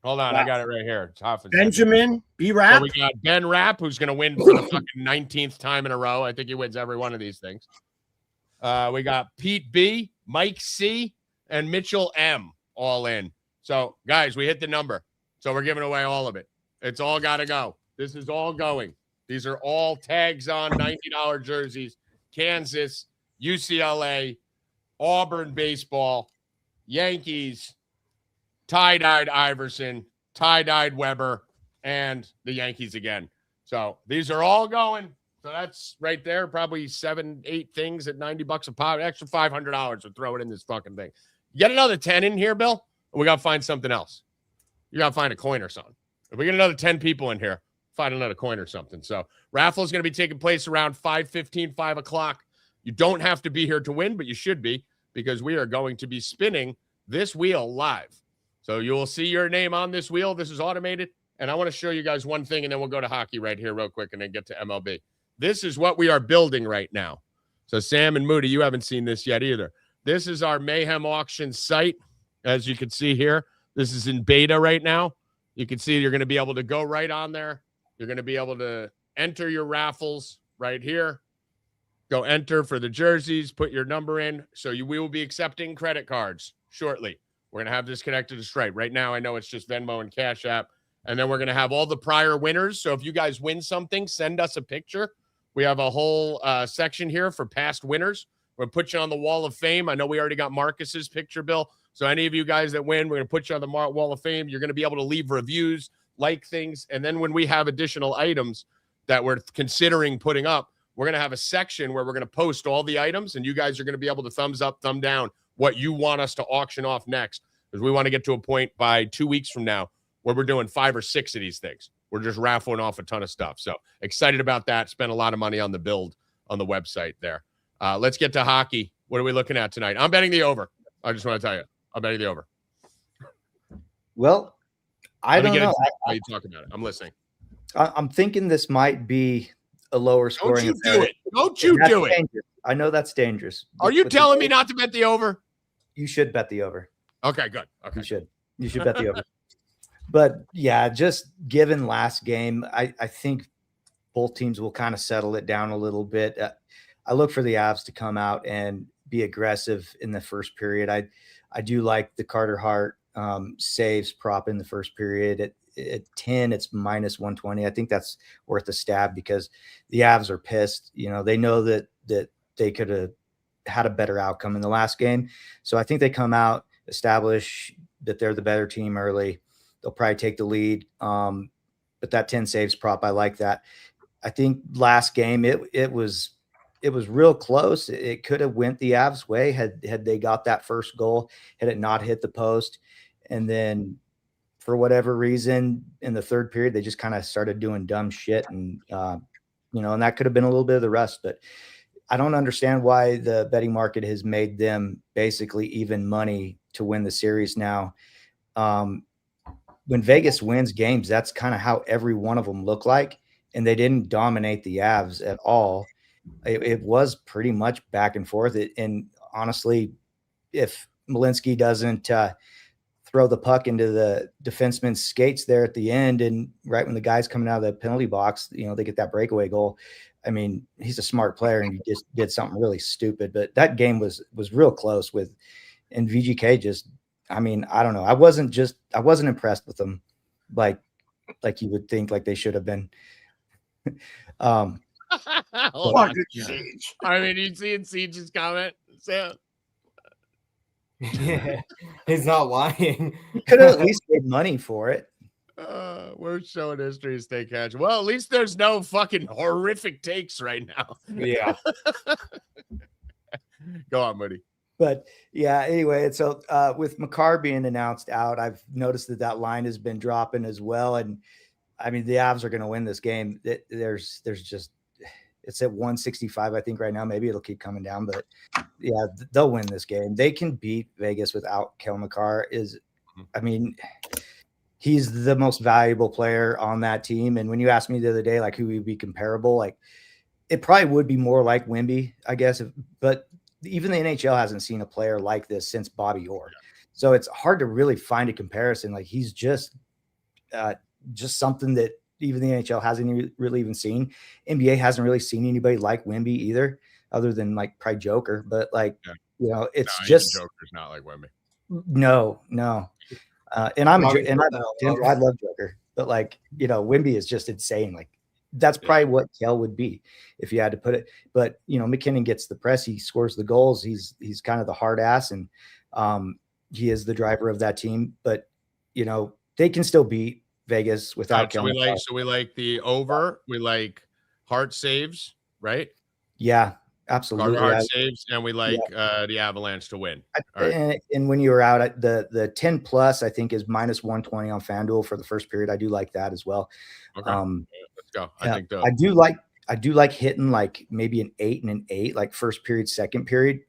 Hold on, I got it right here. It's Hoffman. Benjamin B. So Rapp. we got Ben Rapp, who's going to win for the fucking 19th time in a row. I think he wins every one of these things. We got Pete B, Mike C, and Mitchell M all in. So, guys, we hit the number. So we're giving away all of it. It's all got to go. This is all going. These are all tags on $90 jerseys. Kansas, UCLA, Auburn baseball, Yankees, tie-dyed Iverson, tie-dyed Weber, and the Yankees again. So these are all going. So that's right there, probably 7-8 things at $90 a pop. Extra $500 to throw it in this fucking thing. Get another 10 in here, Bill. We got to find something else. You got to find a coin or something. If we get another 10 people in here, find another coin or something. So raffle is going to be taking place around 5:15, 5 o'clock. You don't have to be here to win, but you should be, because we are going to be spinning this wheel live. So you will see your name on this wheel. This is automated. And I want to show you guys one thing, and then we'll go to hockey right here real quick and then get to MLB. This is what we are building right now. So Sam and Moody, you haven't seen this yet either. This is our Mayhem Auction site. As you can see here, this is in beta right now. You can see you're going to be able to go right on there. You're going to be able to enter your raffles right here. Go enter for the jerseys, put your number in. So we will be accepting credit cards shortly. We're going to have this connected to Stripe. Right now, I know it's just Venmo and Cash App. And then we're going to have all the prior winners. So if you guys win something, send us a picture. We have a whole section here for past winners. We're going to put you on the Wall of Fame. I know we already got Marcus's picture, Bill. So any of you guys that win, we're going to put you on the Wall of Fame. You're going to be able to leave reviews, like things. And then when we have additional items that we're considering putting up, we're going to have a section where we're going to post all the items, and you guys are going to be able to thumbs up, thumb down what you want us to auction off next, because we want to get to a point by 2 weeks from now where we're doing 5 or 6 of these things. We're just raffling off a ton of stuff. So excited about that. Spent a lot of money on the build on the website there. Let's get to hockey. What are we looking at tonight? I'm betting the over. I just want to tell you, I'm betting the over. Well, I don't know. How you talk about it? I'm listening. I'm thinking this might be a lower scoring. Don't you do it. Don't you do it. Dangerous. I know that's dangerous. Are you telling me not to bet the over? You should bet the over. Okay, good. Okay. You should bet the over. But yeah, just given last game, I think both teams will kind of settle it down a little bit. I look for the Avs to come out and be aggressive in the first period. I do like the Carter Hart saves prop in the first period. At 10, it's minus 120. I think that's worth a stab because the Avs are pissed. You know, they know that they could have had a better outcome in the last game. So I think they come out, establish that they're the better team early. They'll probably take the lead. But that 10 saves prop, I like that. I think last game it was real close. It could have went the Avs' way had they got that first goal, had it not hit the post. And then for whatever reason in the third period, they just kind of started doing dumb shit. And, and that could have been a little bit of the rest, but I don't understand why the betting market has made them basically even money to win the series now. When Vegas wins games, that's kind of how every one of them look like. And they didn't dominate the Avs at all. It was pretty much back and forth. And honestly, if Malinsky doesn't throw the puck into the defenseman's skates there at the end, and right when the guy's coming out of the penalty box, they get that breakaway goal. I mean, he's a smart player and he just did something really stupid. But that game was real close and VGK just, I mean, I don't know. I wasn't impressed with them like you would think like they should have been. Hold on. Siege. I mean, you see in Siege's comment, Sam. Yeah, he's not lying. Could have at least made money for it. We're showing history stay catch. Well, at least there's no fucking horrific takes right now. Yeah. Go on, Moody. But yeah, anyway, so with Makar being announced out, I've noticed that line has been dropping as well. And I mean, the Avs are going to win this game. There's just, it's at 165, I think right now. Maybe it'll keep coming down, but yeah, they'll win this game. They can beat Vegas without Kel Makar. I mean, he's the most valuable player on that team. And when you asked me the other day, like who would be comparable, like it probably would be more like Wemby, I guess. But even the NHL hasn't seen a player like this since Bobby Orr. So it's hard to really find a comparison. Like he's just just something that even the NHL hasn't really even seen. NBA hasn't really seen anybody like Wemby either, other than like probably Joker. But like, it's just Joker's not like Wemby. No. And I love Joker, but like, Wemby is just insane. Like that's probably what Kel would be if you had to put it. But McKinnon gets the press, he scores the goals. He's kind of the hard ass, and he is the driver of that team. But they can still beat Vegas without Kel. So we like the over. We like hard saves, right? Yeah. Absolutely, hard saves, and we like the Avalanche to win. And when you were out at the 10 plus, I think is minus 120 on FanDuel for the first period. I do like that as well. Okay, let's go. I do like hitting like maybe an 8 and an 8, like first period, second period,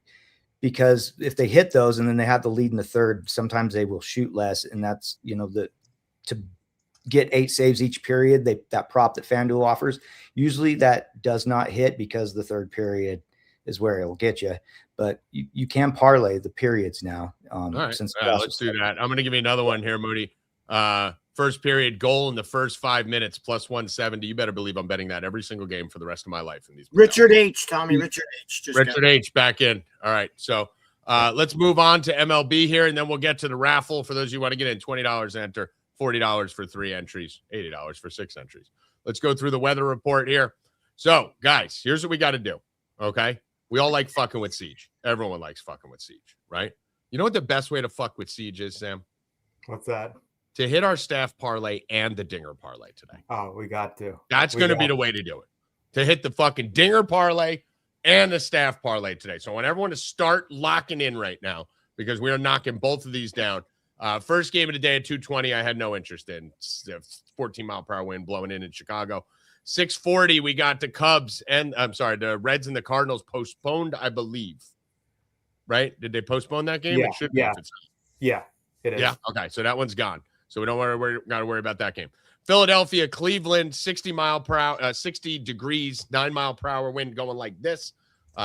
because if they hit those and then they have the lead in the third, sometimes they will shoot less, and that's to get 8 saves each period. That prop that FanDuel offers, usually that does not hit because the third period is where it will get you, but you can parlay the periods now. All right. Let's do that. I'm going to give you another one here, Moody. First period goal in the first 5 minutes plus 170. You better believe I'm betting that every single game for the rest of my life in these. Richard H. Tommy Richard H. Richard H. back in. All right. So let's move on to MLB here, and then we'll get to the raffle. For those of you who want to get in, $20 to enter, $40 for 3 entries, $80 for 6 entries. Let's go through the weather report here. So, guys, here's what we got to do. Okay. We all like fucking with Siege. Everyone likes fucking with Siege, right? You know what the best way to fuck with Siege is, Sam? What's that? To hit our staff parlay and the dinger parlay today. Oh, we got to. That's going to be the way to do it. To hit the fucking dinger parlay and the staff parlay today. So I want everyone to start locking in right now because we are knocking both of these down. First game of the day at 2:20, I had no interest in. 14-mile-per-hour wind blowing in Chicago. 6:40, we got the Cubs and the Reds and the Cardinals postponed, I believe. Right? Did they postpone that game? Yeah, it should be. Yeah, it is. Yeah. Okay. So that one's gone. So we don't got to worry about that game. Philadelphia, Cleveland, 60 degrees, 9-mile-per-hour wind going like this.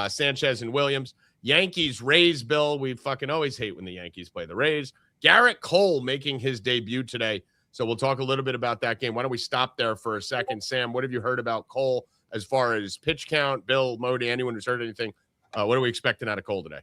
Sanchez and Williams. Yankees, Rays, Bill. We fucking always hate when the Yankees play the Rays. Garrett Cole making his debut today. So we'll talk a little bit about that game. Why don't we stop there for a second? Sam, what have you heard about Cole as far as pitch count? Bill, Modi, anyone who's heard anything? What are we expecting out of Cole today?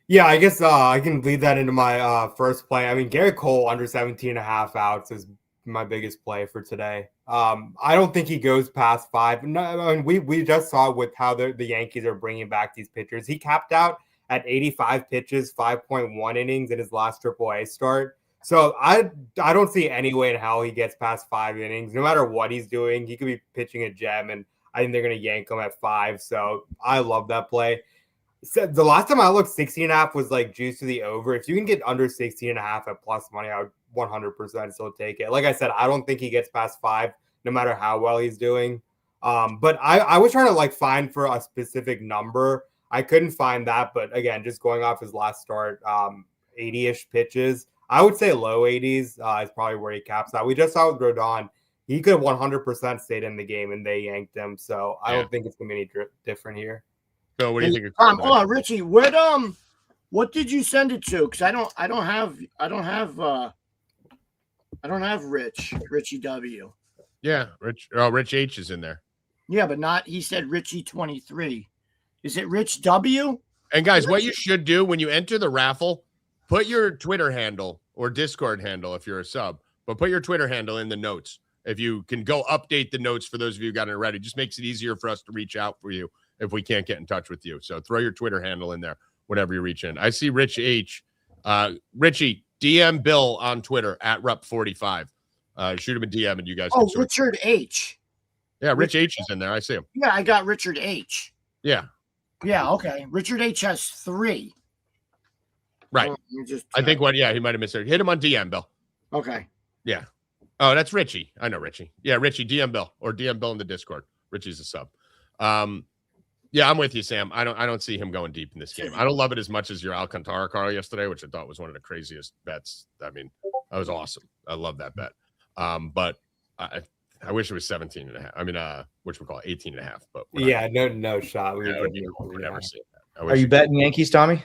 Yeah, I guess I can lead that into my first play. I mean, Garrett Cole under 17.5 outs is my biggest play for today. I don't think he goes past 5. No, I mean, we just saw with how the Yankees are bringing back these pitchers. He capped out at 85 pitches, 5.1 innings in his last AAA start. So I don't see any way in hell he gets past 5 innings. No matter what he's doing, he could be pitching a gem, and I think they're going to yank him at 5. So I love that play. So the last time I looked, 16.5 was like juice to the over. If you can get under 16.5 at plus money, I would 100% still take it. Like I said, I don't think he gets past 5, no matter how well he's doing. But I was trying to find for a specific number. I couldn't find that. But again, just going off his last start, 80-ish pitches. I would say low 80s is probably where he caps out. We just saw with Rodon. He could have 100% stayed in the game, and they yanked him. So I don't think it's going to be any different here. So what do you think? Hold on, Richie. What did you send it to? Because I don't have Richie W. Yeah, Rich H is in there. Yeah, but not. He said Richie 23. Is it Rich W? And guys, what you should do when you enter the raffle, put your Twitter handle or Discord handle if you're a sub, but put your Twitter handle in the notes. If you can go update the notes for those of you who got it already, just makes it easier for us to reach out for you if we can't get in touch with you. So throw your Twitter handle in there whenever you reach in. I see Rich H. Richie, DM Bill on Twitter at Rupp45. Shoot him a DM and you guys can Richard H. Yeah, Rich H is in there. I see him. Yeah, I got Richard H. Yeah. Yeah, okay. Richard H has 3. Right. I think he might have missed it. Hit him on DM, Bill. Okay. Yeah. Oh, that's Richie. I know Richie. Yeah, Richie, DM Bill or DM Bill in the Discord. Richie's a sub. Yeah, I'm with you, Sam. I don't see him going deep in this game. I don't love it as much as your Alcantara call yesterday, which I thought was one of the craziest bets. I mean, that was awesome. I love that bet. But I wish it was 17.5. I mean, which we call it 18.5. But yeah, no shot. We would never see that. Are you betting Yankees, Tommy?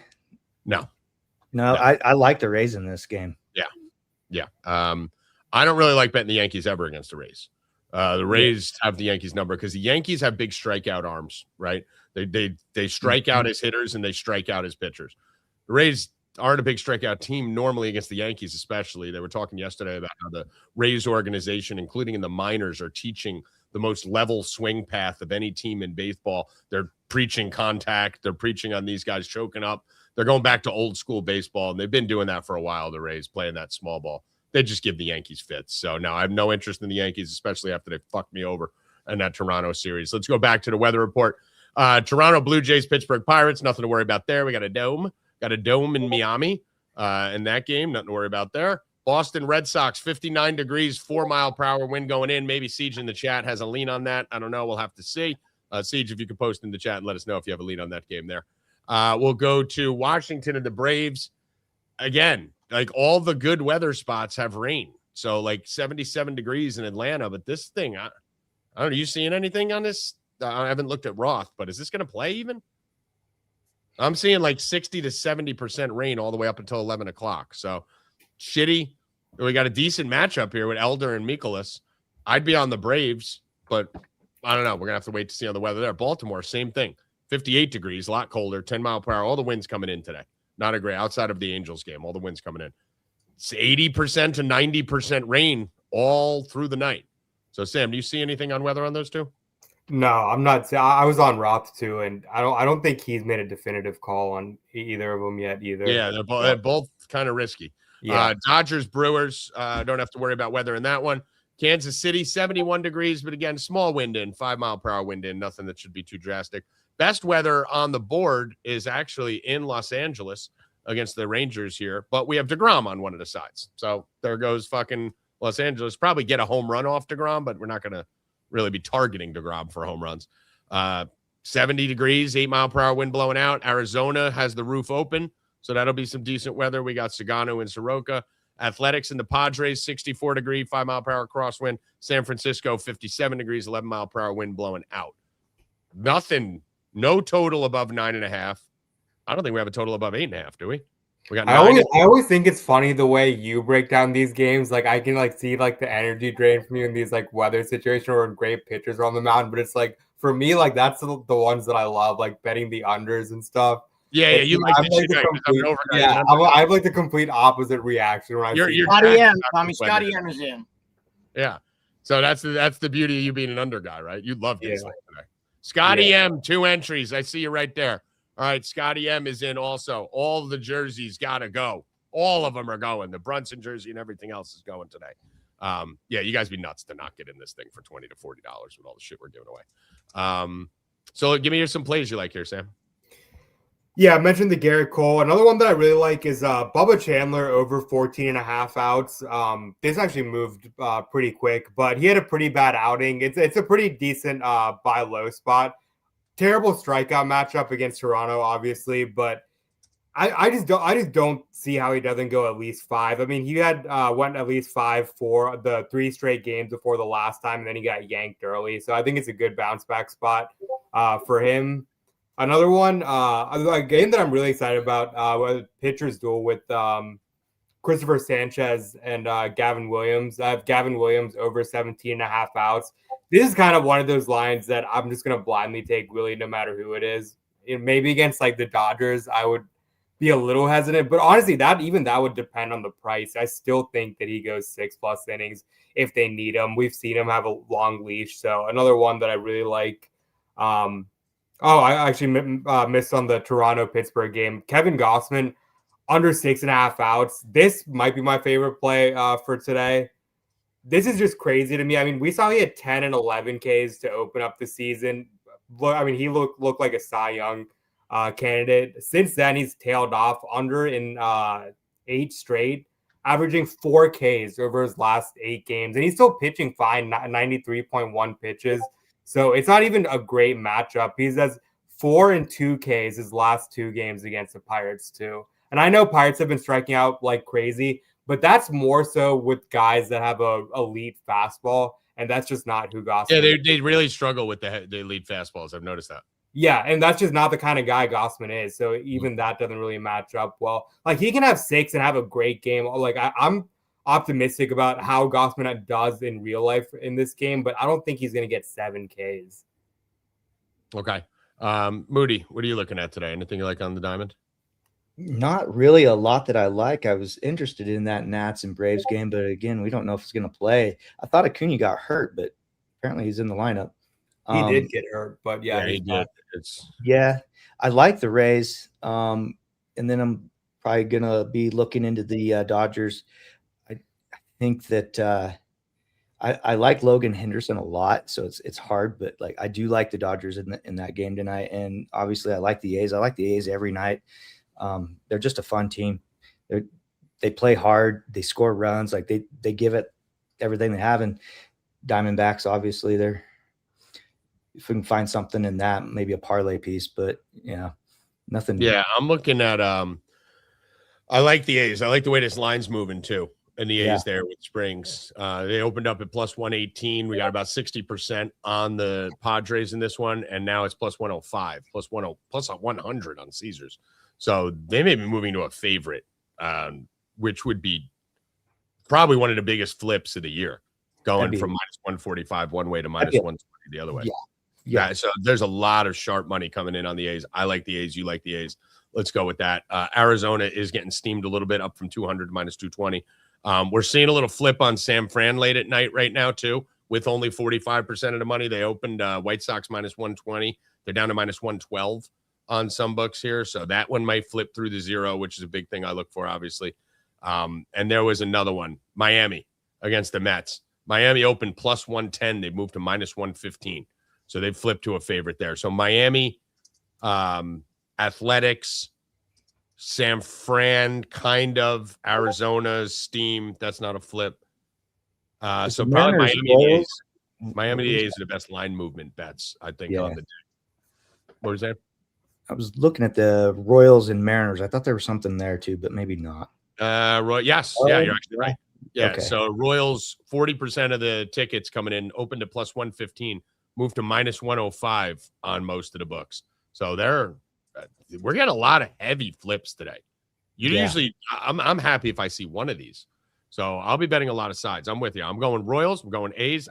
No. I like the Rays in this game. Yeah. I don't really like betting the Yankees ever against the Rays. The Rays have the Yankees number because the Yankees have big strikeout arms, right? They strike out as hitters and they strike out as pitchers. The Rays aren't a big strikeout team normally against the Yankees, especially. They were talking yesterday about how the Rays organization, including in the minors, are teaching the most level swing path of any team in baseball. They're preaching contact. They're preaching on these guys choking up. They're going back to old school baseball, and they've been doing that for a while, the Rays, playing that small ball. They just give the Yankees fits. So, no, I have no interest in the Yankees, especially after they fucked me over in that Toronto series. Let's go back to the weather report. Toronto Blue Jays, Pittsburgh Pirates, nothing to worry about there. We got a dome. Got a dome in Miami in that game. Nothing to worry about there. Boston Red Sox, 59 degrees, 4-mile-per-hour wind going in. Maybe Siege in the chat has a lean on that. I don't know. We'll have to see. Siege, if you could post in the chat and let us know if you have a lean on that game there. We'll go to Washington and the Braves. Again, like all the good weather spots have rain. So like 77 degrees in Atlanta. But this thing, I don't know. You seeing anything on this? I haven't looked at Roth, but is this going to play even? I'm seeing like 60 to 70% rain all the way up until 11 o'clock. So shitty. We got a decent matchup here with Elder and Mikolas. I'd be on the Braves, but I don't know. We're going to have to wait to see on the weather there. Baltimore, same thing. 58 degrees, a lot colder, 10 mile per hour. All the winds coming in today. Not a great outside of the Angels game. All the winds coming in. It's 80% to 90% rain all through the night. So Sam, do you see anything on weather on those two? No, I'm not. I was on Roth too, and I don't think he's made a definitive call on either of them yet either. Yeah, they're both kind of risky. Yeah. Dodgers, Brewers, don't have to worry about weather in that one. Kansas City, 71 degrees, but again, small wind in, 5-mile-per-hour wind in, nothing that should be too drastic. Best weather on the board is actually in Los Angeles against the Rangers here, but we have DeGrom on one of the sides. So there goes fucking Los Angeles. Probably get a home run off DeGrom, but we're not going to really be targeting DeGrom for home runs. 70 degrees, 8-mile-per-hour wind blowing out. Arizona has the roof open, so that'll be some decent weather. We got Sagano and Soroka. Athletics and the Padres, 64 degree, 5-mile-per-hour crosswind. San Francisco, 57 degrees, 11-mile-per-hour wind blowing out. Nothing, no total above 9.5. I don't think we have a total above 8.5, do we? We got 9. I always think it's funny the way you break down these games. Like I can like see like the energy drain from you in these like weather situations or great pitchers are on the mound. But it's like for me, like that's the ones that I love, like betting the unders and stuff. Yeah, you like this shit, right? I have like the complete opposite reaction when I see Scotty M. Tommy Scotty M is in. Yeah. So that's the beauty of you being an under guy, right? You love this today. Scotty M, 2 entries. I see you right there. All right, Scotty M is in also. All the jerseys got to go. All of them are going. The Brunson jersey and everything else is going today. You guys be nuts to not get in this thing for $20 to $40 with all the shit we're giving away. So give me some plays you like here, Sam. Yeah, I mentioned the Garrett Cole. Another one that I really like is Bubba Chandler over 14.5 outs. This actually moved pretty quick, but he had a pretty bad outing. It's a pretty decent buy low spot. Terrible strikeout matchup against Toronto, obviously, but I just don't see how he doesn't go at least 5. I mean, he had went at least 5 for the 3 straight games before the last time, and then he got yanked early. So I think it's a good bounce back spot for him. Another one, a game that I'm really excited about, a pitcher's duel with Christopher Sanchez and Gavin Williams. I have Gavin Williams over 17.5 outs. This is kind of one of those lines that I'm just going to blindly take really no matter who it is. Maybe against like the Dodgers, I would be a little hesitant, but honestly, that would depend on the price. I still think that he goes 6+ innings if they need him. We've seen him have a long leash. So another one that I really like. I actually missed on the Toronto-Pittsburgh game. Kevin Gossman, under 6.5 outs. This might be my favorite play for today. This is just crazy to me. I mean, we saw he had 10 and 11 Ks to open up the season. I mean, he looked like a Cy Young candidate. Since then, he's tailed off under in 8 straight, averaging 4 Ks over his last 8 games. And he's still pitching fine, 93.1 pitches. So it's not even a great matchup. He's has 4 and 2 Ks his last 2 games against the Pirates too. And I know Pirates have been striking out like crazy, but that's more so with guys that have a elite fastball, and that's just not who Gossman is. Yeah, they really struggle with the elite fastballs. I've noticed that. Yeah, and that's just not the kind of guy Gossman is. So even that doesn't really match up well. Like he can have 6 and have a great game. Like I'm optimistic about how Gossman does in real life in this game, but I don't think he's going to get 7 Ks. Okay. Moody, what are you looking at today? Anything you like on the diamond? Not really a lot that I like. I was interested in that Nats and Braves game, but again, we don't know if he's going to play. I thought Acuna got hurt, but apparently he's in the lineup. He did get hurt, but yeah, he did. Yeah, I like the Rays. And then I'm probably going to be looking into the Dodgers. I think that I like Logan Henderson a lot, so it's hard, but like I do like the Dodgers in that game tonight, and obviously I like the A's. I like the A's every night. They're just a fun team. They play hard. They score runs. Like they give it everything they have. And Diamondbacks, obviously, they're if we can find something in that, maybe a parlay piece. But yeah, nothing. Yeah, I'm looking at. I like the A's. I like the way this line's moving too. And the A's there with Springs. They opened up at plus 118. We got about 60% on the Padres in this one, and now it's plus 105, plus 100 on Caesars. So they may be moving to a favorite, which would be probably one of the biggest flips of the year, going from minus 145 one way to minus 120 the other way. Yeah. So there's a lot of sharp money coming in on the A's. I like the A's. You like the A's. Let's go with that. Arizona is getting steamed a little bit, up from 200 to minus 220. We're seeing a little flip on San Fran late at night right now, too, with only 45% of the money. They opened White Sox minus 120. They're down to minus 112 on some books here. So that one might flip through the zero, which is a big thing I look for, obviously. And there was another one, Miami against the Mets. Miami opened plus 110. They moved to minus 115. So they flipped to a favorite there. So Miami, Athletics, San Fran, kind of, Arizona's steam. That's not a flip. So probably Miami the A's are the best line movement bets, I think, on the day. What was that? I was looking at the Royals and Mariners. I thought there was something there too, but maybe not. Yes. Yeah, you're actually right. Yeah. Okay. So Royals, 40% of the tickets coming in open to plus 115, moved to minus 105 on most of the books. So we're getting a lot of heavy flips today. Usually, I'm happy if I see one of these. So I'll be betting a lot of sides. I'm with you. I'm going Royals. I'm going A's.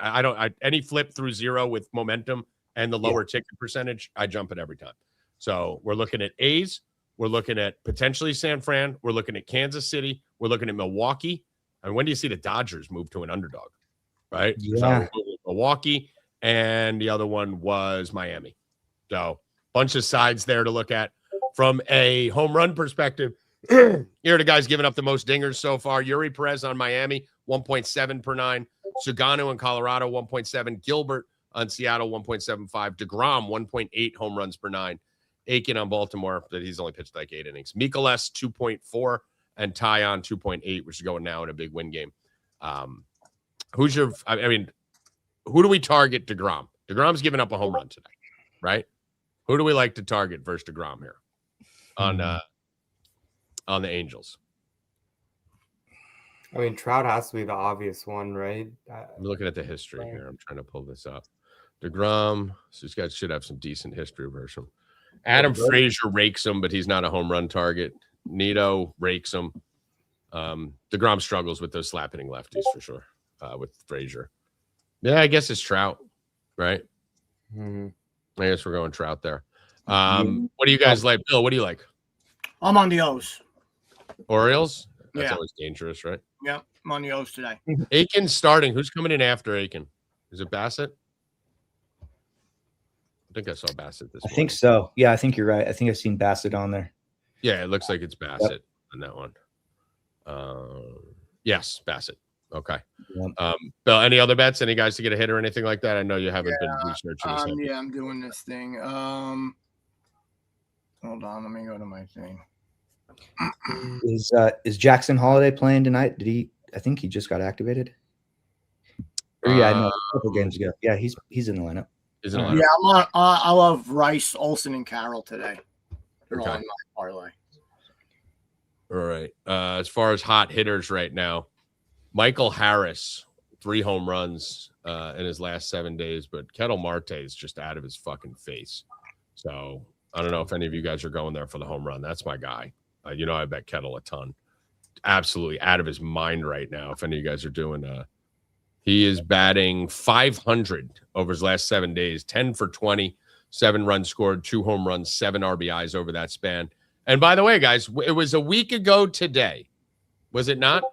Any flip through zero with momentum and the lower ticket percentage, I jump it every time. So we're looking at A's. We're looking at potentially San Fran. We're looking at Kansas City. We're looking at Milwaukee. And when do you see the Dodgers move to an underdog? Right? Yeah. So Milwaukee, and the other one was Miami. So bunch of sides there to look at. From a home run perspective, here are the guys giving up the most dingers so far. Yuri Perez on Miami, 1.7 per 9. Sugano in Colorado, 1.7. Gilbert on Seattle, 1.75. DeGrom, 1.8 home runs per 9. Aiken on Baltimore, that he's only pitched like 8 innings. Mikolas, 2.4. And Tyon, 2.8, which is going now in a big win game. Who do we target DeGrom? DeGrom's giving up a home run today, right? Who do we like to target versus DeGrom here on the Angels? I mean, Trout has to be the obvious one, right? I'm looking at the history here. I'm trying to pull this up. DeGrom, so these guys should have some decent history versus him. Adam Frazier rakes him, but he's not a home run target. Nito rakes him. DeGrom struggles with those slap-hitting lefties for sure with Frazier. Yeah, I guess it's Trout, right? Mm-hmm. I guess we're going Trout there. What do you guys like? Bill, what do you like? I'm on the O's. Orioles? That's always dangerous, right? Yeah, I'm on the O's today. Aiken's starting. Who's coming in after Aiken? Is it Bassett? I think I saw Bassett this morning. I think so. Yeah, I think you're right. I think I've seen Bassett on there. Yeah, it looks like it's Bassett on that one. Yes, Bassett. Okay. Yep. Bill, any other bets? Any guys to get a hit or anything like that? I know you haven't been researching this. Yeah, I'm doing this thing. Hold on, let me go to my thing. Is Jackson Holiday playing tonight? I think he just got activated. Or I know a couple games ago. Yeah, he's in the lineup. Yeah, I love Rice, Olsen, and Carroll today. They're all in my parlay. All right. As far as hot hitters right now, Michael Harris, 3 home runs in his last 7 days, but Kettle Marte is just out of his fucking face. So I don't know if any of you guys are going there for the home run. That's my guy. I bet Kettle a ton. absolutely out of his mind right now. If any of you guys are doing, he is batting 500 over his last 7 days, 10 for 20, 7 runs scored, 2 home runs, 7 RBIs over that span. And by the way, guys, it was a week ago today, was it not,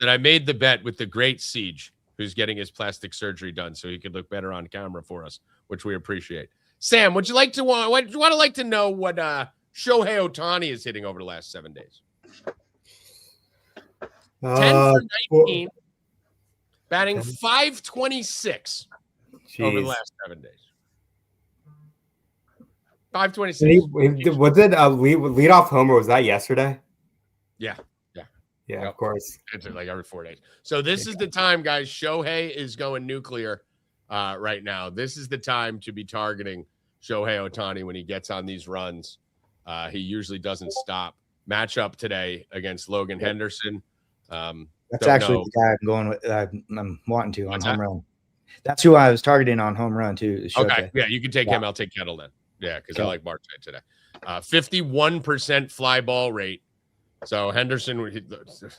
that I made the bet with the great Siege, who's getting his plastic surgery done so he could look better on camera for us, which we appreciate. Sam, would you like to want to know what Shohei Ohtani is hitting over the last 7 days? 10 for 19, batting 526 over the last 7 days. 526. Was it a leadoff homer? Was that yesterday? Yeah. Yeah, of course. It's like every 4 days. So this is the time, guys. Shohei is going nuclear right now. This is the time to be targeting Shohei Ohtani when he gets on these runs. He usually doesn't stop. Matchup today against Logan Henderson. That's actually the guy I'm going with. I'm wanting to on home run. That's who I was targeting on home run too. Okay, yeah, you can take him. I'll take Kettle then. Yeah, because I like Marte today. 51% fly ball rate. So Henderson,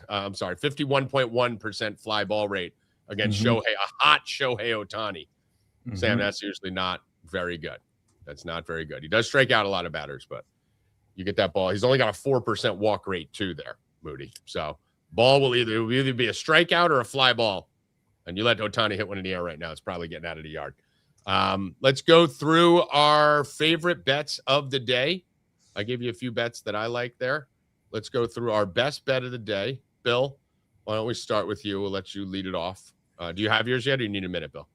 I'm sorry, 51.1% fly ball rate against Shohei, a hot Shohei Ohtani. Sam, that's usually not very good. That's not very good. He does strike out a lot of batters, but you get that ball. He's only got a 4% walk rate too there, Moody. So ball will either be a strikeout or a fly ball. And you let Ohtani hit one in the air right now, it's probably getting out of the yard. Let's go through our favorite bets of the day. I gave you a few bets that I like there. Let's go through our best bet of the day. Bill, why don't we start with you? We'll let you lead it off. Do you have yours yet, or you need a minute, Bill?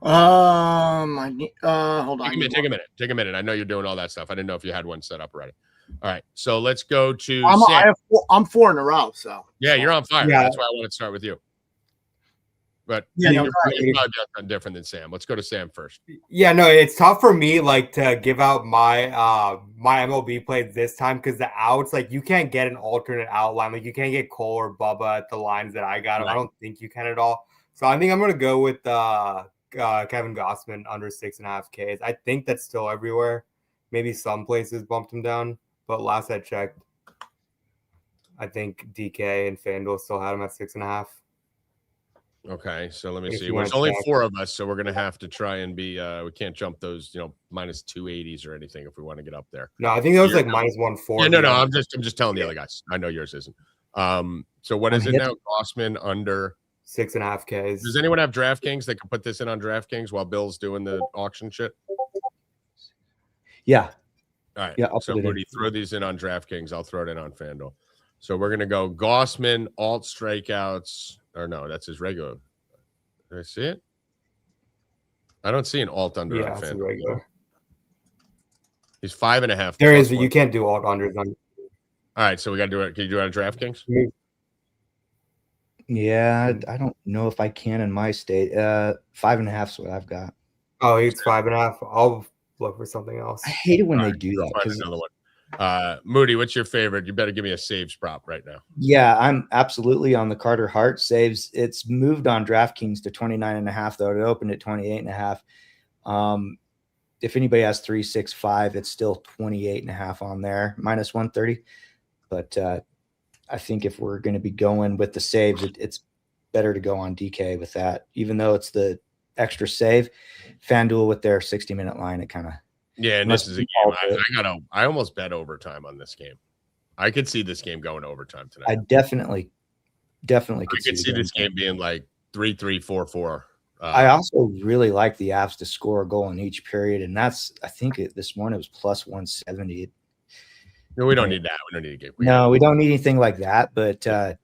Hold on. Take a minute. I know you're doing all that stuff. I didn't know if you had one set up already. All right, so let's go to Sam. I'm 4 in a row, so. Yeah, you're on fire. Yeah. That's why I wanted to start with you. But you're probably different than Sam. Let's go to Sam first. Yeah, no, it's tough for me to give out my my MLB plays this time because the outs, you can't get an alternate outline. You can't get Cole or Bubba at the lines that I got. Right. I don't think you can at all. So I think I'm gonna go with Kevin Gossman under 6.5 Ks. I think that's still everywhere. Maybe some places bumped him down, but last I checked, I think DK and FanDuel still had him at 6.5. Okay, so let me see. There's only 4 of us, so we're gonna have to try and be. We can't jump those, minus 280s or anything if we want to get up there. No, I think that was minus 140. Yeah, no. I'm just telling the other guys. I know yours isn't. So what is it now? Gossman under 6.5 Ks. Does anyone have DraftKings that can put this in on DraftKings while Bill's doing the auction shit? Yeah. All right. Yeah. So Woody, throw these in on DraftKings. I'll throw it in on FanDuel. So we're gonna go Gossman, alt strikeouts. Or no, that's his regular. Did I see it? I don't see an alt under. Yeah, it's regular. He's 5.5. There is. You can't do alt unders. All right, so we got to do it. Can you do it on DraftKings? Yeah, I don't know if I can in my state. 5.5 is what I've got. Oh, he's 5.5. I'll look for something else. I hate it when they do that. Find another one. Moody, what's your favorite? You better give me a saves prop right now. Yeah, I'm absolutely on the Carter Hart saves. It's moved on DraftKings to 29.5, though. It opened at 28.5. If anybody has 365, it's still 28.5 on there, minus 130. But I think if we're going to be going with the saves, it's better to go on DK with that, even though it's the extra save. FanDuel with their 60-minute line, it kind of. Yeah, and this is a game. I almost bet overtime on this game. I could see this game going overtime tonight. I definitely could see this game being like 3-3, 4-4. I also really like the Avs to score a goal in each period, and I think this morning it was plus 170. No, we don't need that. We don't need a game. We don't need anything like that. But so,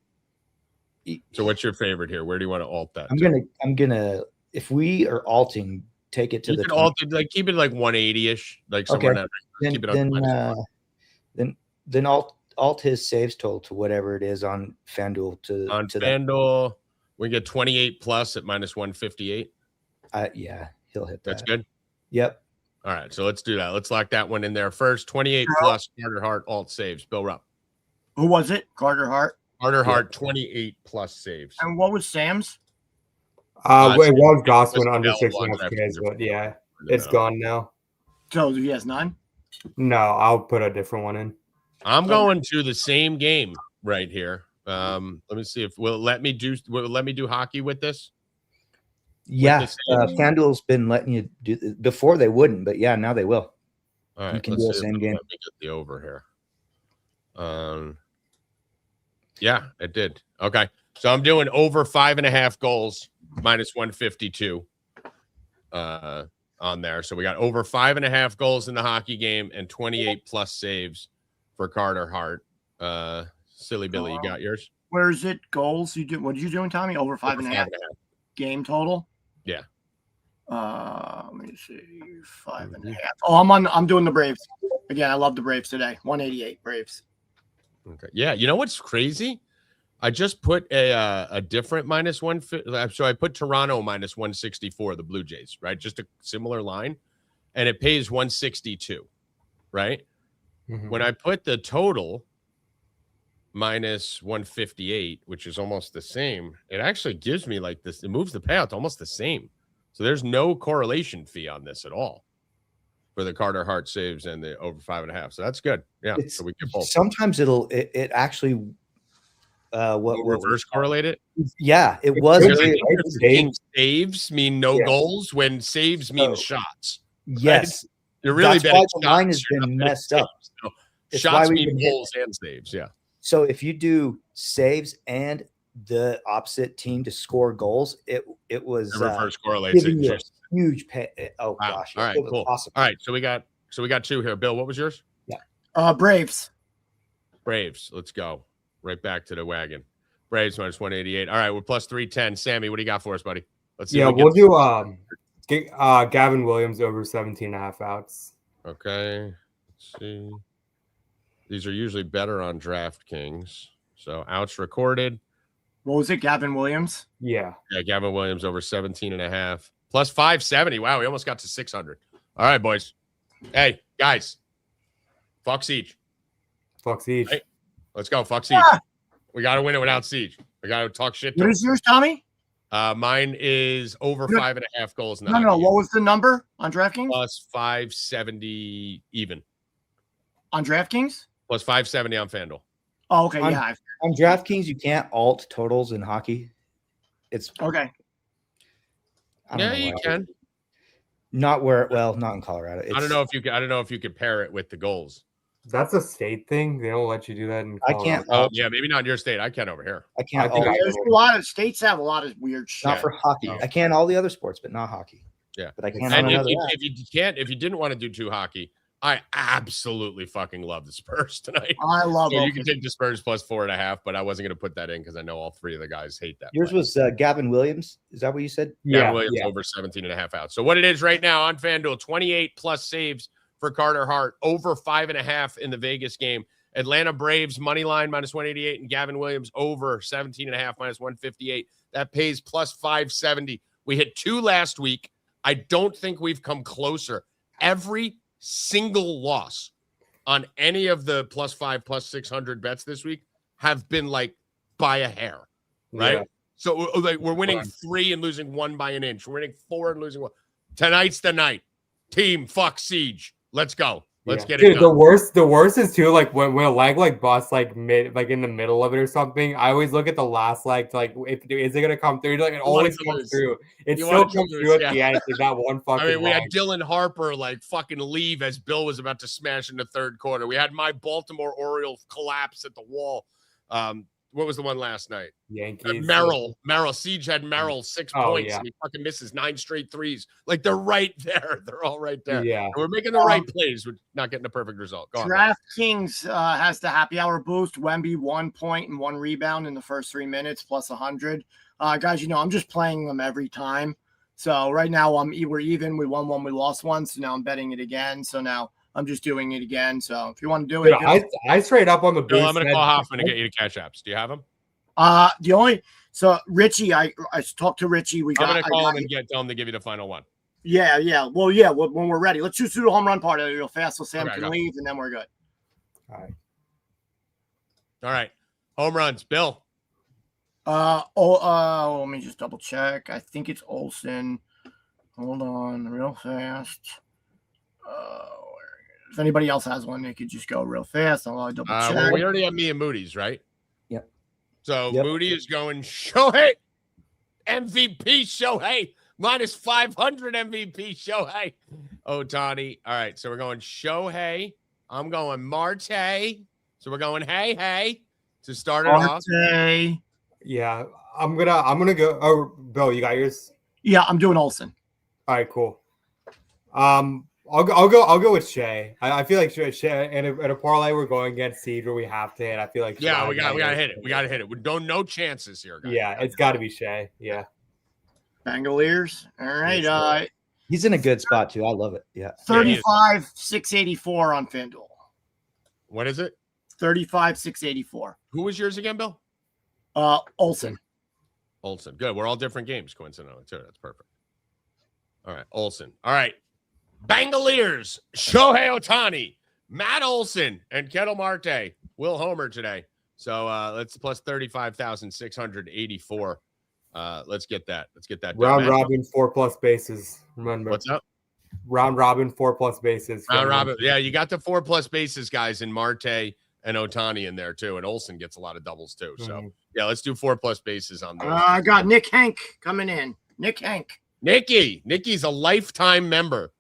what's your favorite here? Where do you want to alt that? I'm gonna. If we are alting. Take it to the keep it like 180-ish, like somewhere in that range. Keep it then alt his saves total to whatever it is on FanDuel on FanDuel. We get 28 plus at minus 158. Yeah, he'll hit that. That's good. Yep. All right, so let's do that. Let's lock that one in there first. 28 plus Carter Hart alt saves. Bill Rupp. Who was it? Carter Hart. Carter Hart 28 plus saves. And what was Sam's? It was Gossman under 6.5 Ks, but yeah, it's gone now. So he has 9? No, I'll put a different one in. I'm going to the same game right here. Let me see if will it let me do hockey with this. Yeah, With the saves? FanDuel's been letting you do before they wouldn't, but yeah, now they will. All right, You can let's do a see if same it'll game. let me get the over here. Yeah, it did. Okay, so I'm doing over 5.5 goals minus 152 on there. So we got over 5.5 goals in the hockey game and 28 plus saves for Carter Hart. Silly Billy, you got yours? Where is it? Goals? You do? What are you doing, Tommy? Over 5.5 game total. Yeah. Let me see. 5.5. Oh, I'm doing the Braves again. I love the Braves today. 188 Braves. Okay. Yeah. You know what's crazy? I just put a different minus 150. So I put Toronto minus 164, the Blue Jays, right? Just a similar line, and it pays 162, right? Mhm. When I put the total minus 158, which is almost the same, it actually gives me like this. It moves the payout to almost the same. So there's no correlation fee on this at all for the Carter Hart saves and the over 5.5. So that's good. Yeah. So we get both. Sometimes it actually what reverse correlate it. Yeah, it was very saves mean no goals when saves mean shots. Yes, right? You're really that's why the line has been messed up. So shots mean goals and saves. Yeah. So if you do saves and the opposite team to score goals, it was reverse correlates it. Just huge pay. Oh wow. gosh! All right, cool. Awesome. All right, so we got two here. Bill, what was yours? Yeah. Braves. Braves. Let's go right back to the wagon. Braves minus 188. All right, we're plus 310. Sammy, what do you got for us, buddy? Let's see. Yeah, we'll do Gavin Williams over 17.5 outs. Okay. Let's see. These are usually better on DraftKings. So outs recorded. What was it? Gavin Williams? Yeah. Yeah, Gavin Williams over 17.5. Plus 570. Wow, we almost got to 600. All right, boys. Hey, guys. Fuck Siege. Fuck Siege. Hey, let's go. Fuck Siege. We got to win it without Siege. We got to talk shit. What is yours, Tommy? Mine is over 5.5 goals. No. What was the number on DraftKings? Plus 570 even. On DraftKings? Plus 570 on FanDuel. Oh, okay. Yeah. On DraftKings, you can't alt totals in hockey. It's okay. Yeah, you can. Not in Colorado. I don't know if you could pair it with the goals. That's a state thing. They don't let you do that in Colorado. I can't. Yeah, maybe not in your state. I can over here. I can't. There's a lot of states have a lot of weird shit. Not for hockey. I can all the other sports, but not hockey. Yeah, but I can. And if you didn't want to do two hockey, I absolutely fucking love the Spurs tonight. I love it. You can take the Spurs plus 4.5, but I wasn't going to put that in because I know all three of the guys hate that. Yours was Gavin Williams. Is that what you said? Gavin Williams over 17.5 outs. So what it is right now on FanDuel, 28 plus saves for Carter Hart, over 5.5 in the Vegas game. Atlanta Braves money line minus 188 and Gavin Williams over 17.5 minus 158. That pays plus 570. We hit 2 last week. I don't think we've come closer. Every single loss on any of the plus 5 plus 600 bets this week have been like by a hair, right? Yeah. So like we're winning 3 and losing 1 by an inch. We're winning 4 and losing 1. Tonight's the night. Team fuck Siege. Let's go. Let's get it done. The worst is too like when a leg like busts like in the middle of it or something. I always look at the last leg to like is it gonna come through? Like it always comes through. It still comes through at the end. It's like that one fucking. I mean, we had Dylan Harper like fucking leave as Bill was about to smash in the third quarter. We had my Baltimore Orioles collapse at the wall. What was the one last night? Yankees. Merrill. Siege had Merrill 6 points. And he fucking misses 9 straight threes. Like they're right there. They're all right there. Yeah. And we're making the right plays. We're not getting a perfect result. Go on. DraftKings has the happy hour boost. Wemby 1 point and 1 rebound in the first 3 minutes plus 100. Guys, I'm just playing them every time. So right now we're even. We won 1, we lost 1. So now I'm betting it again. So now I'm just doing it again. So if you want to do it, I straight up on the boost. I'm going to call Hoffman and get you to cash apps. Do you have him? Richie, I talked to Richie. I'm going to call him and tell him to give you the final one. Yeah. Well, yeah. When we're ready, let's just do the home run part of it real fast so Sam can leave, and then we're good. All right. Home runs, Bill. Let me just double check. I think it's Olsen. Hold on, real fast. If anybody else has one, they could just go real fast. I'll double check. Well, we already have me and Moody's, right? Yep. So Moody is going Shohei MVP Shohei minus 500 MVP Shohei Ohtani. All right, so we're going Shohei. I'm going Marte. So we're going hey to start it off. Yeah, I'm gonna go. Oh, Bill, you got yours? Yeah, I'm doing Olsen. All right, cool. I'll go with Shea. I feel like Shea in a parlay we're going against Cedar. We have to hit. I feel like we gotta hit it. We gotta hit it. No chances here, guys. Yeah, it's got to be Shea. Yeah. Bangaliers. All right. He's in a good spot too. I love it. Yeah. 35,684 on FanDuel. What is it? 35,684. Who was yours again, Bill? Olsen. Good. We're all different games, coincidentally, too. That's perfect. All right. Olsen. All right. Bangaliers. Shohei Ohtani. Matt Olsen and Kettle Marte. Will Homer today. So let's plus 35,684. Let's get that. Round robin 4+ bases. Remember. What's up? Round robin 4+ bases. Round robin. Yeah, you got the 4+ bases guys in Marte and Ohtani in there too, and Olsen gets a lot of doubles too. So yeah, let's do 4+ bases on those. I got Nick Hank coming in. Nick Hank. Nikki's a lifetime member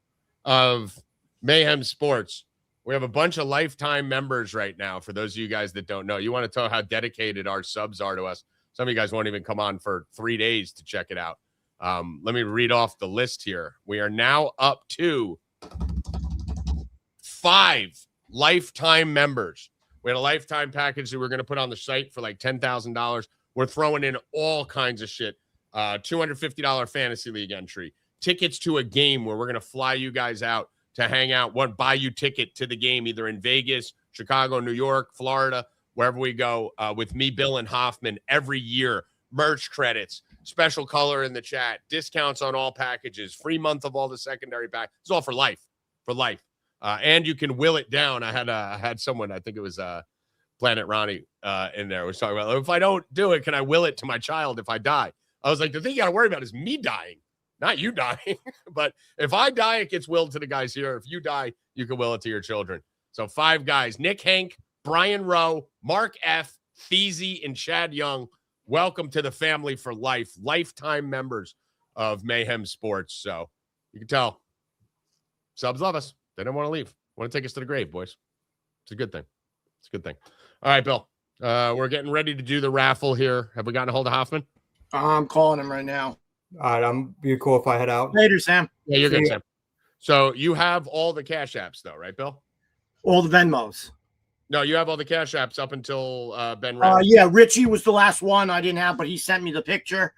of Mayhem Sports. We have a bunch of lifetime members right now. For those of you guys that don't know, you want to tell how dedicated our subs are to us. Some of you guys won't even come on for 3 days to check it out. Let me read off the list here. We are now up to 5 lifetime members. We had a lifetime package that we're going to put on the site for like $10,000. We're throwing in all kinds of shit. $250 fantasy league entry, tickets to a game where we're going to fly you guys out to hang out, buy you ticket to the game, either in Vegas, Chicago, New York, Florida, wherever we go, with me, Bill, and Hoffman every year. Merch credits, special color in the chat, discounts on all packages, free month of all the secondary pack. It's all for life. And you can will it down. I had someone, I think it was Planet Ronnie in there, was talking about, if I don't do it, can I will it to my child if I die? I was like, the thing you got to worry about is me dying, not you dying. But if I die, it gets willed to the guys here. If you die, you can will it to your children. So 5 guys: Nick Hank, Brian Rowe, Mark F., Feezy, and Chad Young. Welcome to the family for life, lifetime members of Mayhem Sports. So you can tell subs love us. They don't want to leave. Want to take us to the grave, boys. It's a good thing. All right, Bill. We're getting ready to do the raffle here. Have we gotten a hold of Hoffman? I'm calling him right now. All right, be cool if I head out. Later, Sam. Yeah, you're good, Sam. So you have all the cash apps, though, right, Bill? All the Venmos. No, you have all the cash apps up until Ben. Yeah, Richie was the last one I didn't have, but he sent me the picture.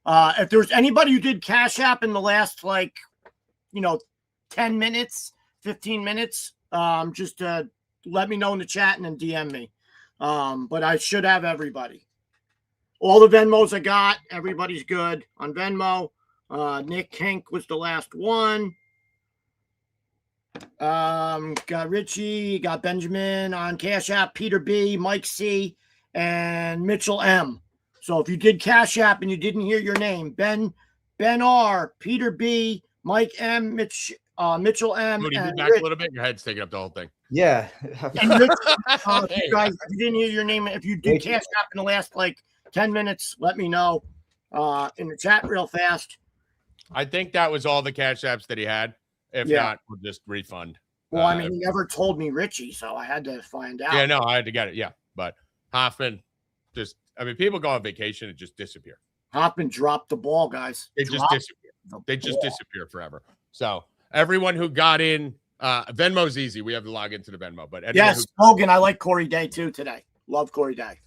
If there's anybody who did cash app in the last 10 minutes, 15 minutes, just let me know in the chat and then DM me. But I should have everybody. All the Venmos I got, everybody's good on Venmo. Nick Hank was the last one. Got Richie, got Benjamin on Cash App, Peter B, Mike C, and Mitchell M. So if you did Cash App and you didn't hear your name, Ben R, Peter B, Mike M, Mitchell M. Moody, and back Rich. A little bit. Your head's taking up the whole thing. Yeah. And Rich, if you guys, if you didn't hear your name, if you did Cash App in the last 10 minutes, let me know in the chat real fast. I think that was all the cash apps that he had. If not, we'll just refund. Well, I mean, he never told me Richie, so I had to find out. Yeah, no, I had to get it. Yeah, but Hoffman people go on vacation and just disappear. Hoffman dropped the ball, guys. They just disappear. They just disappear forever. So everyone who got in, Venmo's easy. We have to log into the Venmo. But yes, Logan, I like Corey Day too today. Love Corey Day.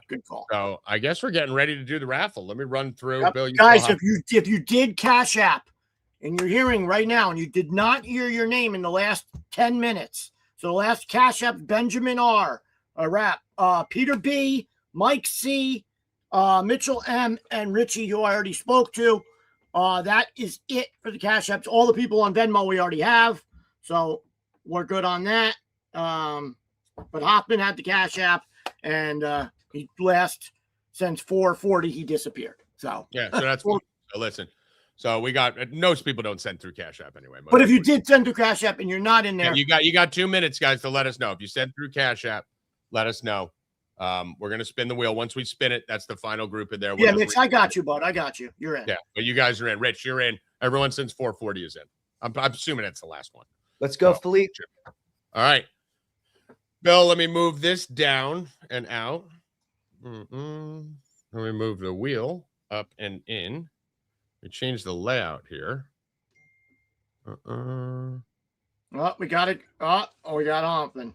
Good call. So I guess we're getting ready to do the raffle. Let me run through. Yep. Bill, guys, if you did Cash App and you're hearing right now and you did not hear your name in the last 10 minutes, so the last Cash App, Benjamin R, Peter B, Mike C, Mitchell M, and Richie, who I already spoke to. That is it for the Cash Apps. All the people on Venmo we already have, so we're good on that. But Hoffman had the Cash App, and he since 4:40 he disappeared. So yeah, so that's so listen. So we got most people don't send through Cash App anyway. But if you did send through Cash App and you're not in there, you got 2 minutes, guys, to let us know. If you send through Cash App, let us know. We're going to spin the wheel. Once we spin it, that's the final group in there. Yeah, Mitch, I got you, bud. I got you. You're in. Yeah, but you guys are in. Rich, you're in. Everyone since 440 is in. I'm assuming it's the last one. Let's go, Philippe. All right. Bill, let me move this down and out. Let me move the wheel up and in. We change the layout here. Oh, we got it. Oh, we got Hoffman.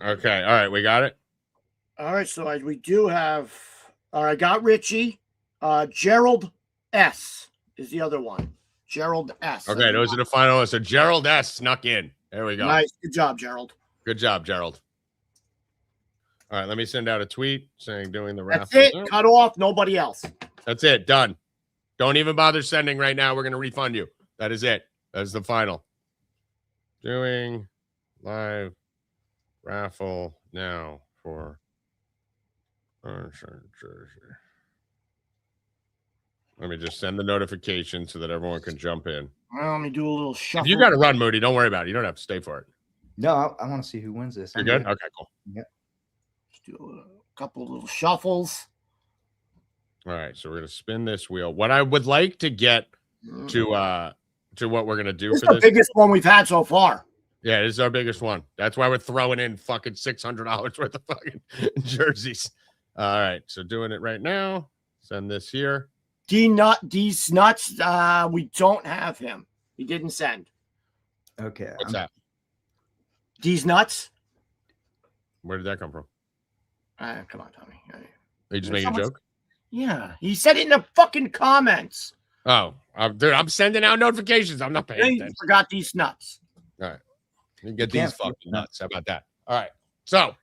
Okay. All right. We got it. All right. So we do have. All right. Got Richie. Gerald S. is the other one. Gerald S. Okay. Those are the final. So Gerald S. snuck in. There we go. Nice. Good job, Gerald. Good job, Gerald. All right. Let me send out a tweet saying doing the raffle. That's it. Cut off. Nobody else. That's it. Done. Don't even bother sending right now. We're going to refund you. That is it. That is the final. Doing live raffle now for jersey. Let me just send the notification so that everyone can jump in. Well, let me do a little shuffle. If you got to run, Moody, don't worry about it. You don't have to stay for it. No, I want to see who wins this. You're good? Okay, cool. Yep. Let's do a couple of little shuffles. All right, so we're going to spin this wheel. What I would like to get to what we're going to do This for is the this. biggest one we've had so far. Yeah, this is our biggest one. That's why we're throwing in fucking $600 worth of fucking jerseys. All right, so doing it right now. Send this here. D's nuts. We don't have him. He didn't send. Okay. What's that? D's nuts. Where did that come from? Come on, Tommy. Are you just making a joke? Yeah, he said it in the fucking comments. Oh, dude, I'm sending out notifications. I'm not paying He attention. forgot these nuts. All right. You get these fucking nuts. How about that? All right. So,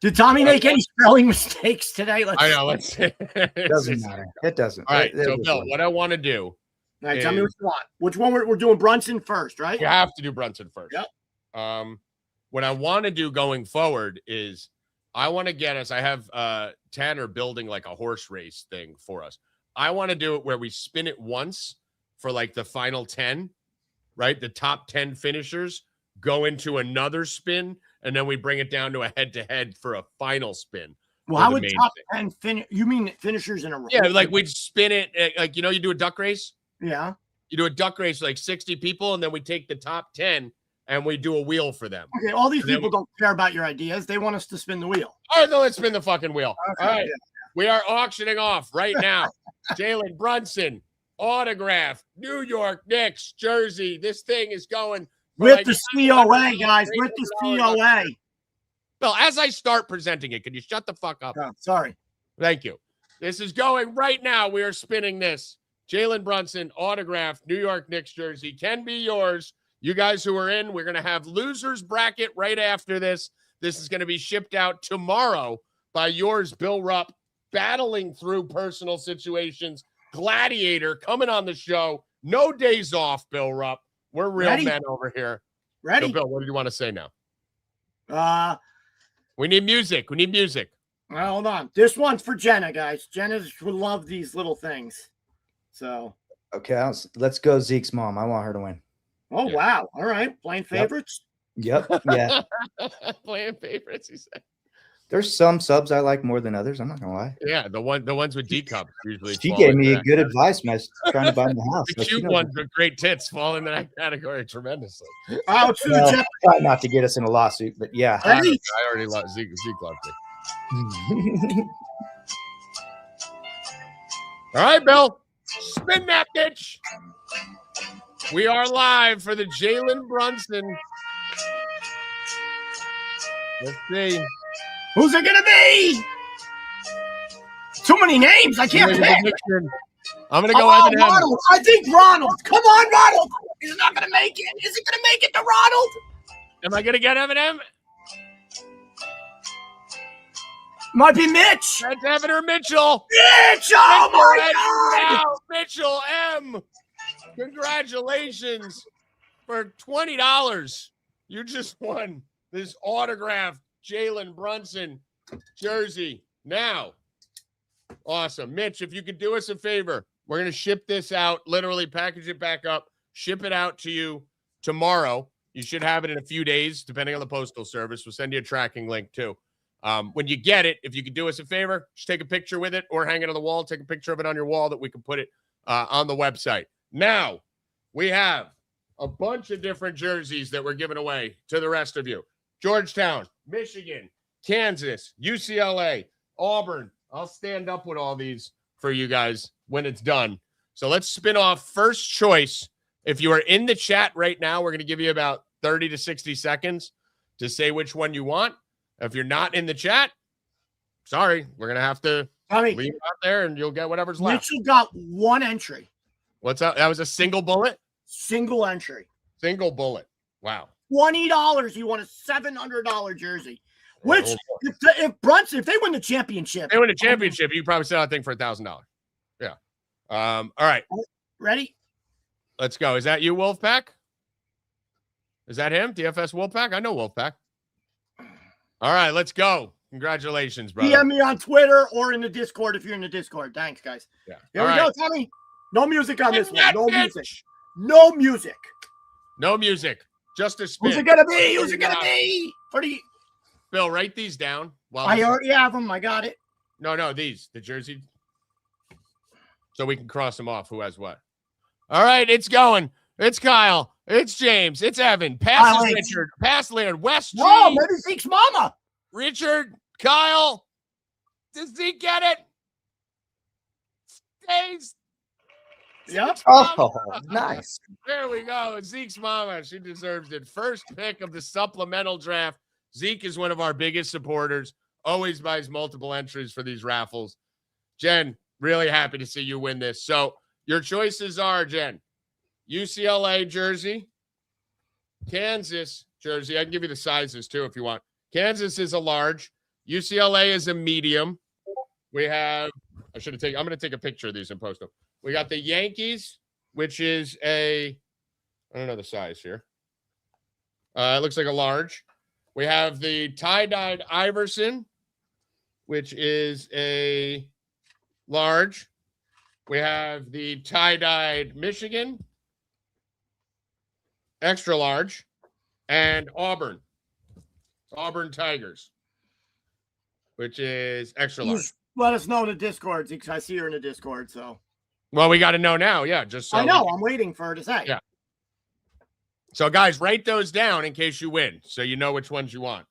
did Tommy make any spelling mistakes today? I know. Let's see. It doesn't matter. It doesn't. All right. So, Bill, what I want to do. All right, tell me what you want. Which one we're doing? Brunson first, right? You have to do Brunson first. Yep. What I want to do going forward is I want to get us. I have Tanner building like a horse race thing for us. I want to do it where we spin it once for like the final 10, right? The top 10 finishers go into another spin, and then we bring it down to a head-to-head for a final spin. Well, how would top 10 finish? You mean finishers in a row? Yeah, like we'd spin it, like, you know, you do a duck race? Yeah. You do a duck race, like 60 people, and then we take the top 10 and we do a wheel for them. Okay, all these people don't care about your ideas. They want us to spin the wheel. All right, then let's spin the fucking wheel. Okay, all right. yeah. We are auctioning off right now. Jalen Brunson, autograph, New York Knicks, jersey. This thing is going. With like the COA, guys. With the COA. Well, as I start presenting it, can you shut the fuck up? Oh, sorry. Thank you. This is going right now. We are spinning this. Jalen Brunson, autograph, New York Knicks jersey. Can be yours. You guys who are in, we're going to have losers bracket right after this. This is going to be shipped out tomorrow by yours, Bill Rupp, battling through personal situations. Gladiator coming on the show. No days off, Bill Rupp. We're real men over here. Ready? So, Bill, what do you want to say now? We need music. We need music. Well, hold on. This one's for Jenna, guys. Jenna would love these little things. So. Okay, let's go Zeke's mom. I want her to win. Oh, yeah. Wow. All right. Playing favorites? Yep. Yeah. Playing favorites, he said. There's some subs I like more than others. I'm not gonna lie. Yeah, the ones with D cups usually. She gave me good advice when I was trying to buy the house. The cute ones with great tits fall in that category tremendously. Well, try not to get us in a lawsuit, but yeah. I already love Zeke. Zeke loved it. All right, Bill, spin that bitch. We are live for the Jalen Brunson. Let's see. Who's it gonna be? Too many names. I can't pick. I'm gonna go Eminem. Ronald. I think Ronald. Come on, Ronald. He's not gonna make it. Is he gonna make it to Ronald? Am I gonna get Eminem? Might be Mitch. That's Evan or Mitchell. Mitch! Oh my God! Mitchell M. Congratulations for $20. You just won this autographed Jalen Brunson jersey. Now, awesome. Mitch, if you could do us a favor, we're going to ship this out, literally package it back up, ship it out to you tomorrow. You should have it in a few days, depending on the postal service. We'll send you a tracking link too. When you get it, if you could do us a favor, just take a picture with it or hang it on the wall. Take a picture of it on your wall that we can put it on the website. Now, we have a bunch of different jerseys that we're giving away to the rest of you. Georgetown, Michigan, Kansas, UCLA, Auburn. I'll stand up with all these for you guys when it's done. So let's spin off first choice. If you are in the chat right now, we're going to give you about 30 to 60 seconds to say which one you want. If you're not in the chat, sorry, we're going to have to leave it out there and you'll get whatever's left. Mitchell got one entry. What's up? That was a single bullet? Single entry. Single bullet. Wow. $20. You want a $700 jersey. Which, if they win the championship. They win the championship, you probably sell that thing for $1,000. Yeah. All right. Ready? Let's go. Is that you, Wolfpack? Is that him? DFS Wolfpack? I know Wolfpack. All right, let's go. Congratulations, brother. DM me on Twitter or in the Discord if you're in the Discord. Thanks, guys. Yeah. Here we go, Tommy. No music on this one. No music. No music. No music. Just a spin. Who's it gonna be? Who's it gonna be? Bill, write these down. I already have them. I got it. No, these. The jersey. So we can cross them off. Who has what? All right, it's going. It's Kyle. It's James. It's Evan. Pass is Richard. Pass Leonard. West. No, maybe Zeke's mama. Richard. Kyle. Does Zeke get it? Stays. Yep. Oh, nice. There we go. Zeke's mama. She deserves it. First pick of the supplemental draft. Zeke is one of our biggest supporters. Always buys multiple entries for these raffles. Jen, really happy to see you win this. So your choices are, Jen, UCLA jersey, Kansas jersey. I can give you the sizes too if you want. Kansas is a large. UCLA is a medium. We have, I'm going to take a picture of these and post them. We got the Yankees, which is I don't know the size here. It looks like a large. We have the tie-dyed Iverson, which is a large. We have the tie-dyed Michigan, extra large, and Auburn. Auburn Tigers, which is extra large. Let us know in the Discord, because I see her in the Discord, so. Well, we got to know now. Yeah, just so I know. I'm waiting for her to say. Yeah. So, guys, write those down in case you win, so you know which ones you want.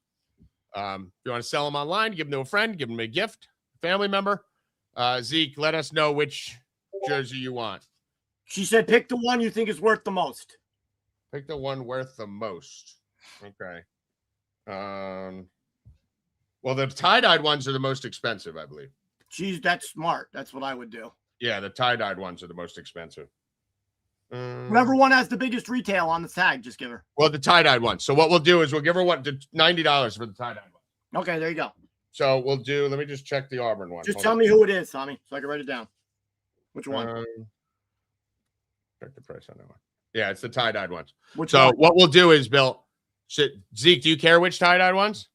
If you want to sell them online, give them to a friend, give them a gift, family member. Zeke, let us know which jersey you want. She said pick the one you think is worth the most. Pick the one worth the most. Okay. Well, the tie-dyed ones are the most expensive, I believe. That's smart. That's what I would do. Yeah, the tie-dyed ones are the most expensive. Whoever one has the biggest retail on the tag, just give her. Well, the tie-dyed one. So what we'll do is we'll give her $90 for the tie-dyed one. Okay, there you go. So we'll do, let me just check the Auburn one. Just tell me who it is, Tommy, so I can write it down. Which one? Check the price on that one. Yeah, it's the tie-dyed ones. Which so one? what we'll do is, Bill, Zeke, do you care which tie-dyed ones?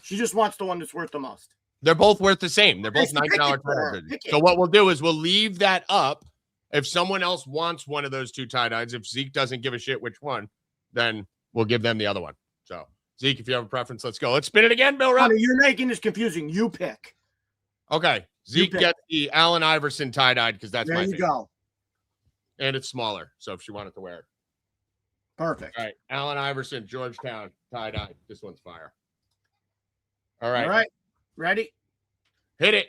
She just wants the one that's worth the most. They're both worth the same. They're both $90 tie-dyed. So what we'll do is we'll leave that up. If someone else wants one of those two tie-dyes, if Zeke doesn't give a shit which one, then we'll give them the other one. So, Zeke, if you have a preference, let's go. Let's spin it again, Bill. Honey, you're making this confusing. You pick. Okay. Zeke gets the Allen Iverson tie-dyed because that's my favorite. There you go. And it's smaller, so if she wanted to wear it. Perfect. All right. Allen Iverson, Georgetown, tie-dye. This one's fire. All right. All right. Ready? Hit it.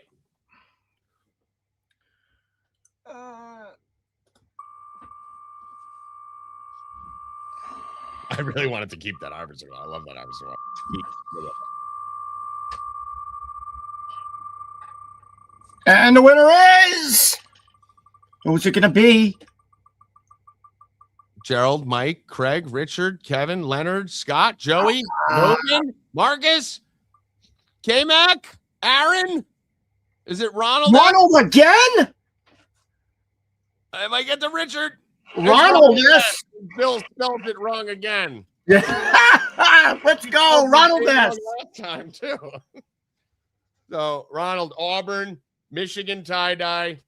I really wanted to keep that Iverson one. I love that Iverson one. And the winner is... Who's it going to be? Gerald, Mike, Craig, Richard, Kevin, Leonard, Scott, Joey, Logan, Marcus, K-Mac, Aaron. Is it Ronald? Ronald again? I might get to Richard. Ronald, yes. Bill spelled it wrong again. Yeah. Let's go. Ronald, yes. Last time, too. So, Ronald, Auburn, Michigan tie-dye,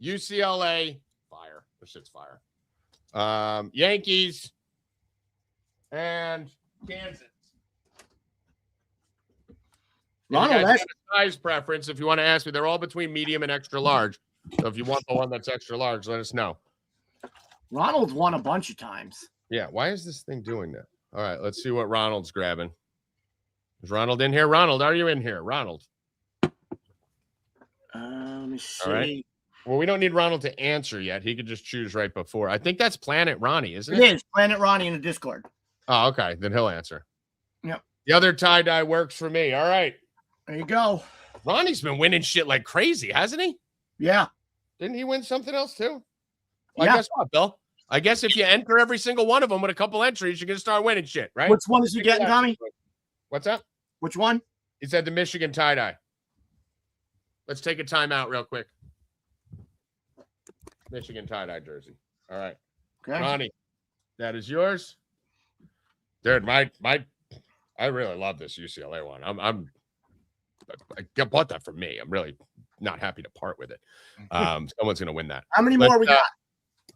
UCLA, fire. This shit's fire. Yankees, and Kansas. Ronald, You guys got a size preference. If you want to ask me, they're all between medium and extra large. So if you want the one that's extra large, let us know. Ronald's won a bunch of times. Yeah, why is this thing doing that? All right, let's see what Ronald's grabbing. Is Ronald in here? Ronald, are you in here? Ronald. Let me see. All right. Well, we don't need Ronald to answer yet. He could just choose right before. I think that's Planet Ronnie, isn't it? It is Planet Ronnie in the Discord. Oh, okay. Then he'll answer. Yep. The other tie-dye works for me. All right. There you go. Ronnie's been winning shit like crazy, hasn't he? Yeah. Didn't he win something else too? Well, Yeah. guess what, Bill? I guess if you enter every single one of them with a couple entries, you're going to start winning shit, right? Which one is he getting, Tommy? What's up? Which one? He said the Michigan tie-dye. Let's take a timeout real quick. Michigan tie-dye jersey. All right. Okay. Ronnie, that is yours. Dude, I really love this UCLA one. I bought that for me. I'm really not happy to part with it. Someone's gonna win that. How many more we got?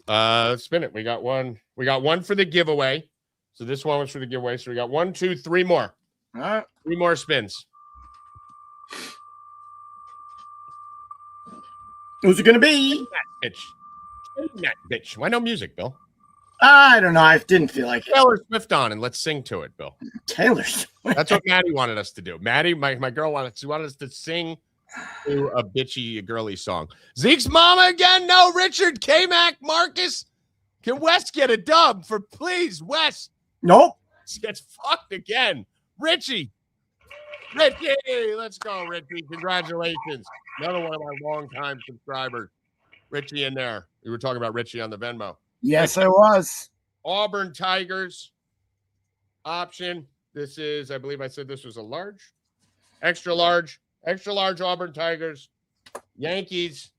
Let's spin it. We got one. We got one for the giveaway. So this one was for the giveaway. So we got 1, 2, 3 more. All right. 3 more spins. Who's it going to be? Bitch. That bitch. Why no music, Bill? I don't know. I didn't feel like it. Taylor Swift on and let's sing to it, Bill. Taylor Swift. That's what Maddie wanted us to do. Maddie, my girl wanted us to sing to a bitchy, girly song. Zeke's mama again. No, Richard, K-Mac, Marcus. Can Wes get a dub for please, Wes? Nope. Gets fucked again. Richie, let's go, Richie. Congratulations. Another one of my longtime subscribers. Richie in there. We were talking about Richie on the Venmo. Yes, I was. Auburn Tigers option. This is, I believe I said this was a large, extra large Auburn Tigers. Yankees.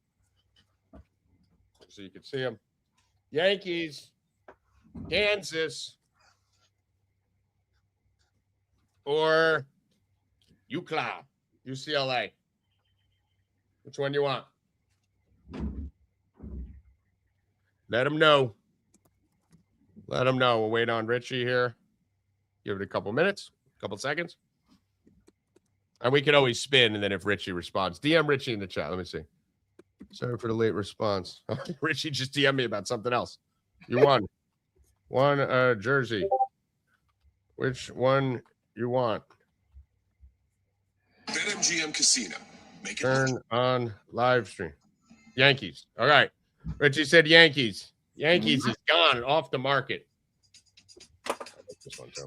So you can see them. Yankees, Kansas, or UCLA. Which one you want? Let them know. Let them know. We'll wait on Richie here. Give it a couple minutes, a couple seconds. And we can always spin, and then if Richie responds, DM Richie in the chat. Let me see. Sorry for the late response. Richie just DM me about something else. You won. One jersey. Which one you want? BetMGM Casino. Make it Turn on live stream. Yankees. All right. Richie said Yankees. Yankees is gone, off the market. I like this one too.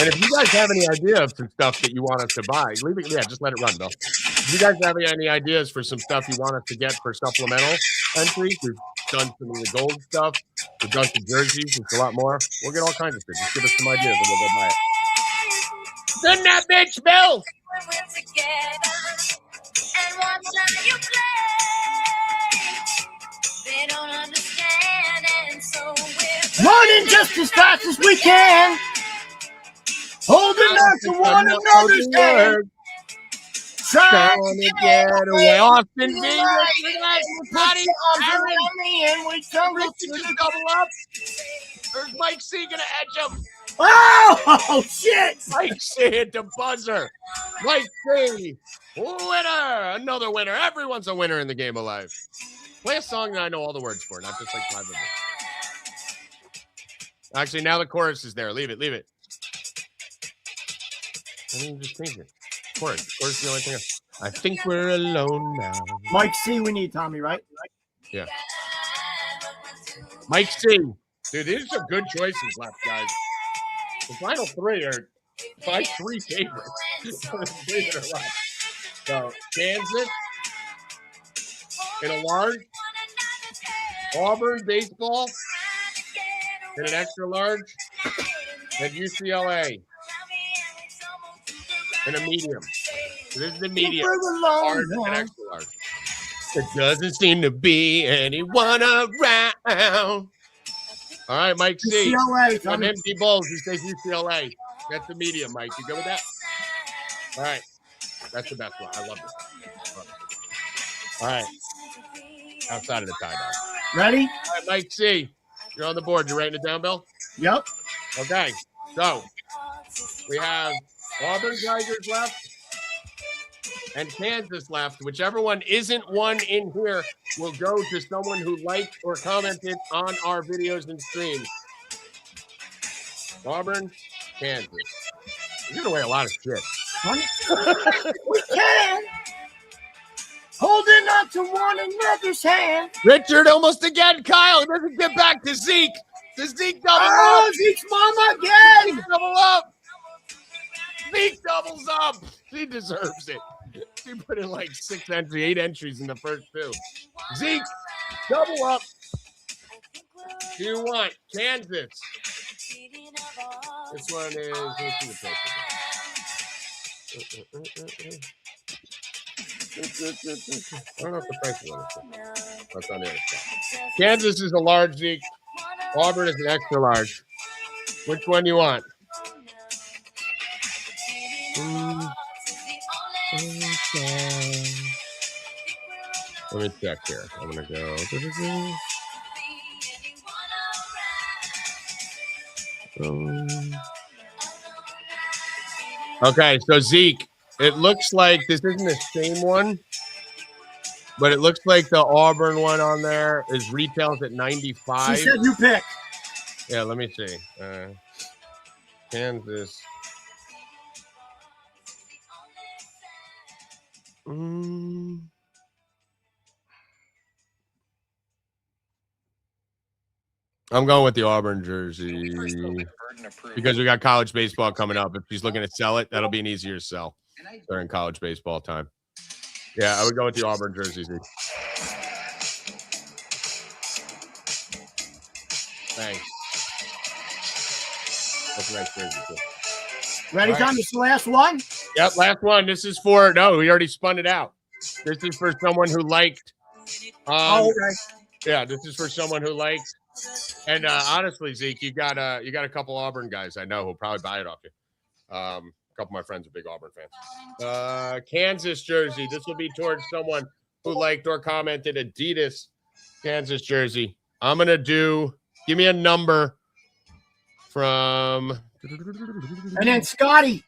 And if you guys have any idea of some stuff that you want us to buy, leave it. Yeah, just let it run, Bill. If you guys have any ideas for some stuff you want us to get for supplemental entries, we've done some of the gold stuff. We've done some jerseys. It's a lot more. We'll get all kinds of shit. Just give us some ideas and we'll go buy it. Send that bitch, Bill. Running just as fast as we can. Holding on to one another's hand. Trying to get away. Austin B. Potty, and we tumble Richie just double up. There's Mike C. Gonna edge him. Oh, shit. Mike C. hit the buzzer. Mike C. Winner. Another winner. Everyone's a winner in the game of life. Play a song that I know all the words for, not just like 5 of them. Actually, now the chorus is there. Leave it. I mean, just change it. Chorus is the only thing. I think we're alone now. Mike C, we need Tommy, right? Yeah. Mike C. Dude, these are good choices left, guys. The final 3 are my 3 favorites. 3 that are left. So, Kansas in a large, Auburn baseball in an extra large, and UCLA in a medium. So this is the medium, large and extra large. There doesn't seem to be anyone around. All right, Mike C. UCLA. On empty bowls, he says UCLA. That's the medium, Mike. You good with that? All right. That's the best one. I love this. All right. Outside of the tie-dye. Ready? All right, Mike C. You're on the board. You writing it down, Bill? Yep. Okay. So, We have Auburn Tigers left and Kansas left. Whichever one isn't one in here will go to someone who liked or commented on our videos and streams. Auburn, Kansas. We're giving away a lot of shit. We can. Holding on to one another's hand. Richard almost again. Kyle doesn't get back to Zeke. Does Zeke double Oh, up? Zeke's mama again. Zeke double up. Zeke doubles up. She deserves it. She put in like 8 entries in the first 2. Zeke, double up. Do you want Kansas? This one is. Let's see the price again. I don't know if the price is on it. That's on the other side. Kansas is a large, Zeke. Auburn is an extra large. Which one do you want? Let me check here. I'm going to go. Okay, so Zeke, it looks like this isn't the same one, but it looks like the Auburn one on there is retails at 95. She said you pick. Yeah, let me see. Kansas. I'm going with the Auburn jersey because we got college baseball coming up. If she's looking to sell it, that'll be an easier sell during college baseball time. Yeah, I would go with the Auburn jersey. Thanks. That's a nice jersey, too. Ready, All Tom? right. This is the last one? Yep, last one. This is for we already spun it out. This is for someone who liked. Okay. Yeah, this is for someone who liked. And honestly, Zeke, you got a couple Auburn guys I know who'll probably buy it off you. A couple of my friends are big Auburn fans. Kansas jersey. This will be towards someone who liked or commented Adidas Kansas jersey. I'm gonna give me a number from. And then Scotty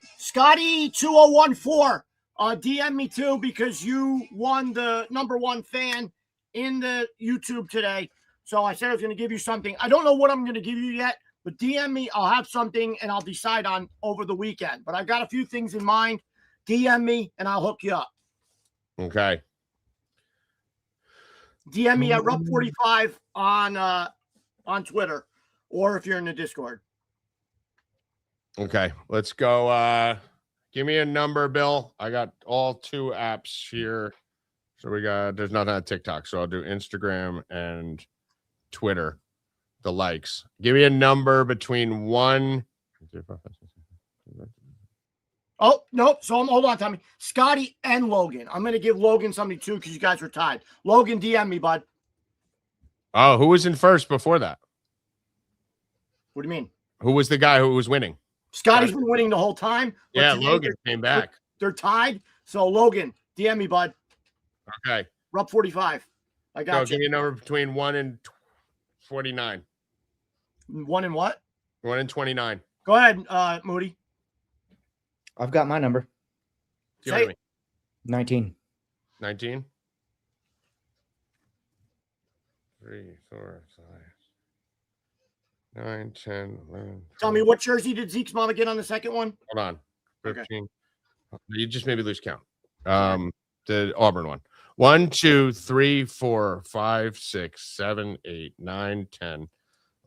2014. DM me too because you won the #1 fan in the YouTube today. So I said I was going to give you something. I don't know what I'm going to give you yet, but DM me. I'll have something and I'll decide on over the weekend. But I got a few things in mind. DM me and I'll hook you up. Okay. DM me at Rup45 on Twitter or if you're in the Discord. Okay, let's go. Give me a number, Bill. I got all 2 apps here. So there's nothing on TikTok. So I'll do Instagram and Twitter, the likes. Give me a number between 1. Oh, no. So hold on, Tommy. Scotty and Logan. I'm going to give Logan something too because you guys were tied. Logan, DM me, bud. Oh, who was in first before that? What do you mean? Who was the guy who was winning? Scotty's been winning the whole time. Yeah, Logan came back. They're tied. So Logan, DM me, bud. Okay. Rup45. I got you. Give me a number between 1 and 49. 1 and what? 1 and 29. Go ahead, Moody. I've got my number. Give it to me. 19. 19. 3, 4, 5, 9, 10, 11. Tell me, what jersey did Zeke's mama get on the second one? Hold on. 15. Okay. You just maybe lose count. The Auburn one. 1, 2, 3, 4, 5, 6, 7, 8, 9, 10,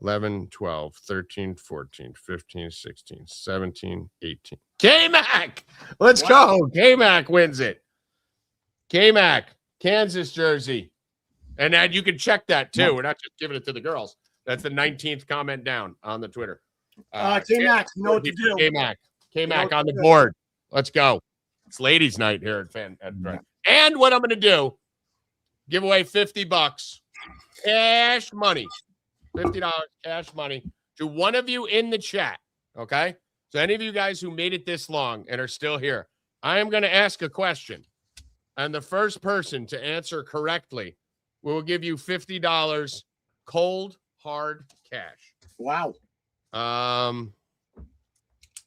11, 12, 13, 14, 15, 16, 17, 18. K-Mac! Let's go. K-Mac wins it. K-Mac, Kansas jersey. And then you can check that too. We're not just giving it to the girls. That's the 19th comment down on the Twitter. K-Mac, you know what to do. K-Mac on the board. Let's go. It's ladies' night here at Fan. And what I'm going to do, give away $50 cash money, $50 cash money to one of you in the chat. Okay. So any of you guys who made it this long and are still here, I am going to ask a question. And the first person to answer correctly will give you $50 cold, hard cash. Wow.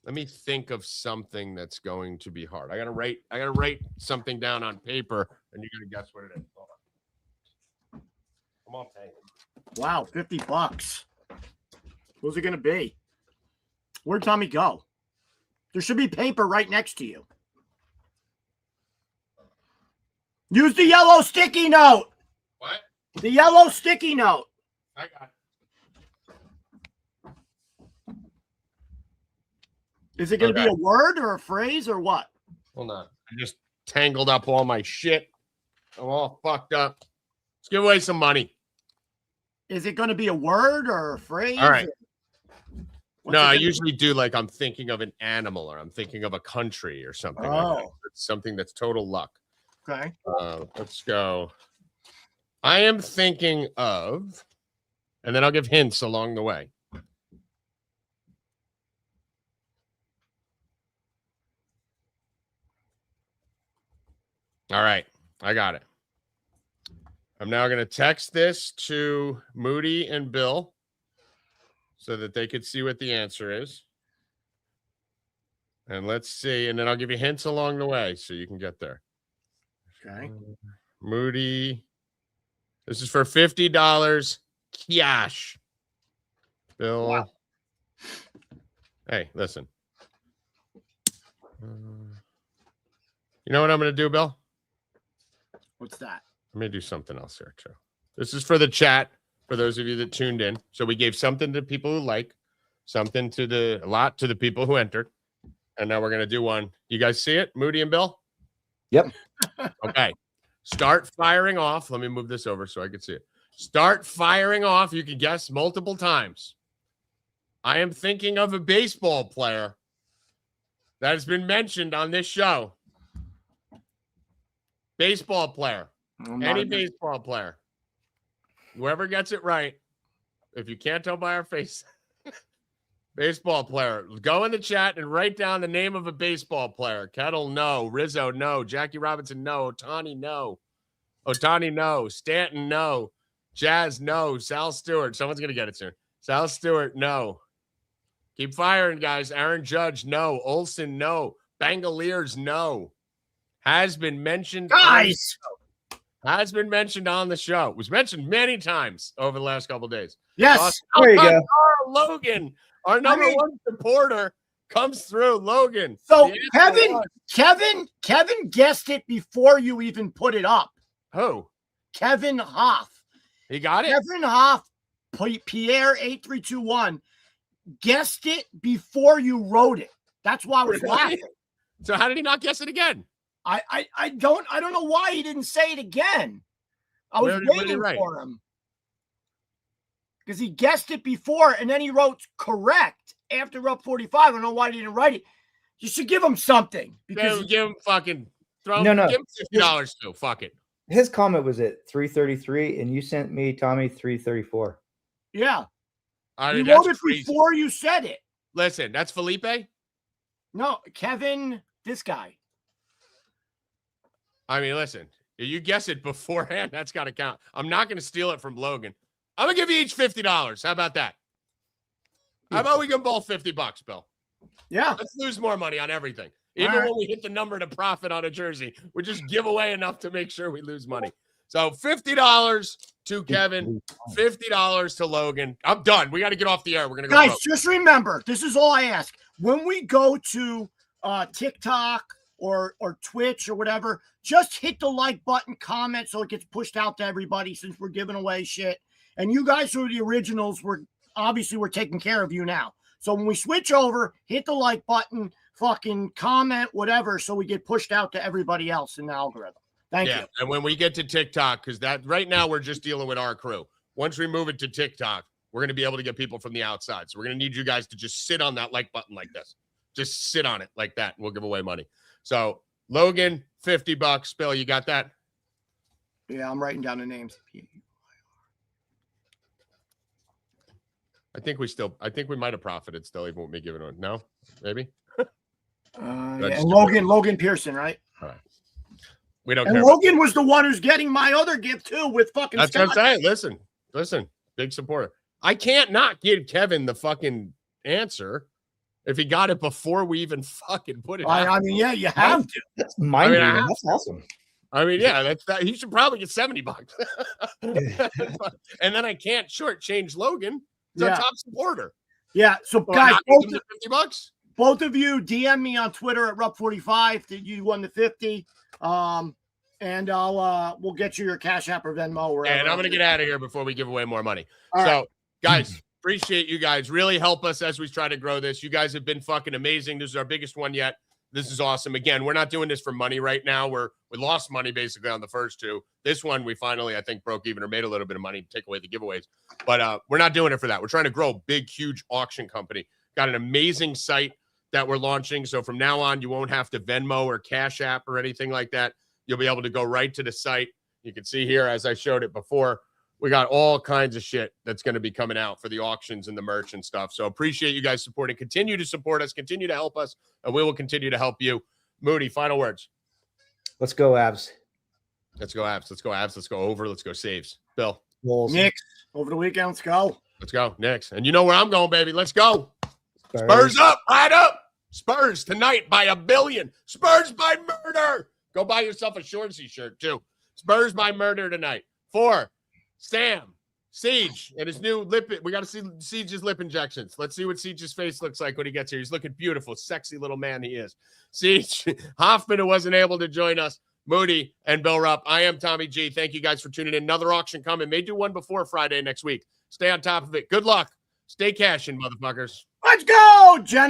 Let me think of something that's going to be hard. I gotta write something down on paper, and you're gonna guess what it is. Hold on. Come on, Tank. Wow, $50. What's it gonna be? Where'd Tommy go? There should be paper right next to you. Use the yellow sticky note. What? The yellow sticky note. I got it. Is it going to Okay. be a word or a phrase or what? Hold on. I just tangled up all my shit. I'm all fucked up. Let's give away some money. Is it going to be a word or a phrase? All right. What's No, it I gonna be? usually do like I'm thinking of an animal or I'm thinking of a country or something like that. Oh. It's something that's total luck. Okay. Let's go. I am thinking of, and then I'll give hints along the way. All right, I got it. I'm now going to text this to Moody and Bill so that they could see what the answer is. And let's see, and then I'll give you hints along the way so you can get there. Okay. Moody. This is for $50 cash. Bill. Wow. Hey, listen. You know what I'm going to do, Bill? What's that? Let me do something else here, too. This is for the chat, for those of you that tuned in. So we gave something to people who like, something to a lot to the people who entered. And now we're going to do one. You guys see it, Moody and Bill? Yep. Okay. Start firing off. Let me move this over so I can see it. Start firing off. You can guess multiple times. I am thinking of a baseball player that has been mentioned on this show. Baseball player. Any baseball player. Whoever gets it right. If you can't tell by our face. Baseball player. Go in the chat and write down the name of a baseball player. Kettle, no. Rizzo, no. Jackie Robinson, no. Ohtani, no. Ohtani, no. Stanton, no. Jazz, no. Sal Stewart. Someone's going to get it soon. Sal Stewart, no. Keep firing, guys. Aaron Judge, no. Olsen, no. Bangaliers, no. Has been mentioned. Guys! Has been mentioned on the show. It was mentioned many times over the last couple of days. Yes. There you go. Logan, our number one supporter, comes through. Logan. So The answer was- Kevin guessed it before you even put it up. Who? Kevin Hoff. He got it? Kevin Hoff, Pierre 8321, guessed it before you wrote it. That's why I was Really? laughing. So how did he not guess it again? I don't know why he didn't say it again. I was Where did he waiting write? for him. Because he guessed it before and then he wrote correct after Rub 45. I don't know why he didn't write it. You should give him something. Because Give him fucking throw No. give him $50 too. Fuck it. His comment was at 333, and you sent me, Tommy, 334. yeah. I You mean, that's wrote it crazy. before you said it. Listen, that's Felipe. No, Kevin, this guy. I mean, listen, if you guess it beforehand, that's got to count. I'm not going to steal it from Logan. I'm going to give you each $50. How about that? How about we give them both $50, Bill? Yeah. Let's lose more money on everything. Even All right. when we hit the number to profit on a jersey, we just give away enough to make sure we lose money. So $50 to Kevin, $50 to Logan. I'm done. We got to get off the air. We're going to go. Guys, vote. just remember, this is all I ask. When we go to TikTok or Twitch or whatever, just hit the like button, comment so it gets pushed out to everybody since we're giving away shit. And you guys who are the originals, we're taking care of you now. So when we switch over, hit the like button, fucking comment, whatever, so we get pushed out to everybody else in the algorithm. Thank you. And when we get to TikTok, because that right now we're just dealing with our crew. Once we move it to TikTok, we're going to be able to get people from the outside. So we're going to need you guys to just sit on that like button like this. Just sit on it like that. And we'll give away money. So Logan, $50. Bill, you got that? Yeah, I'm writing down the names. I think we might have profited still, even with me giving it. No, maybe. Yeah, and Logan Pearson, right? All right. We don't And care. Logan was the one who's getting my other gift too with fucking That's Scott. what I'm saying. Listen, big supporter. I can't not give Kevin the fucking answer. if he got it before we even fucking put it out. I mean, yeah, you have to. That's mind blowing. I mean, That's awesome. I mean, yeah, that's that. He should probably get $70. And then I can't shortchange Logan. He's our top supporter. Yeah. So, So guys, $50. both of you DM me on Twitter at Rup45 that you won the 50. And we'll get you your Cash App or Venmo. Or and I'm gonna get out of here before we give away more money. All so, guys, appreciate you guys. Really help us as we try to grow this. You guys have been fucking amazing. This is our biggest one yet. This is awesome. Again, we're not doing this for money right now. We lost money basically on the first two. This one we finally, I think, broke even or made a little bit of money to take away the giveaways. But we're not doing it for that. We're trying to grow a big, huge auction company. Got an amazing site that we're launching. So from now on, you won't have to Venmo or Cash App or anything like that. You'll be able to go right to the site. You can see here, as I showed it before, we got all kinds of shit that's going to be coming out for the auctions and the merch and stuff. So appreciate you guys supporting. Continue to support us. Continue to help us. And we will continue to help you. Moody, final words. Let's go, Avs. Let's go, Avs. Let's go, Avs. Let's go over. Let's go, Saves. Bill. Wolves. Knicks over the weekend. Let's go. Let's go, Knicks. And you know where I'm going, baby. Let's go. Spurs up. Right up. Spurs tonight by 1 billion. Spurs by murder. Go buy yourself a Shoresy shirt, too. Spurs by murder tonight. 4. Sam, Siege, and his new lip. We got to see Siege's lip injections. Let's see what Siege's face looks like when he gets here. He's looking beautiful, sexy little man he is. Siege, Hoffman, who wasn't able to join us, Moody, and Bill Rupp. I am Tommy G. Thank you guys for tuning in. Another auction coming. May do one before Friday next week. Stay on top of it. Good luck. Stay cashing, motherfuckers. Let's go, Jen.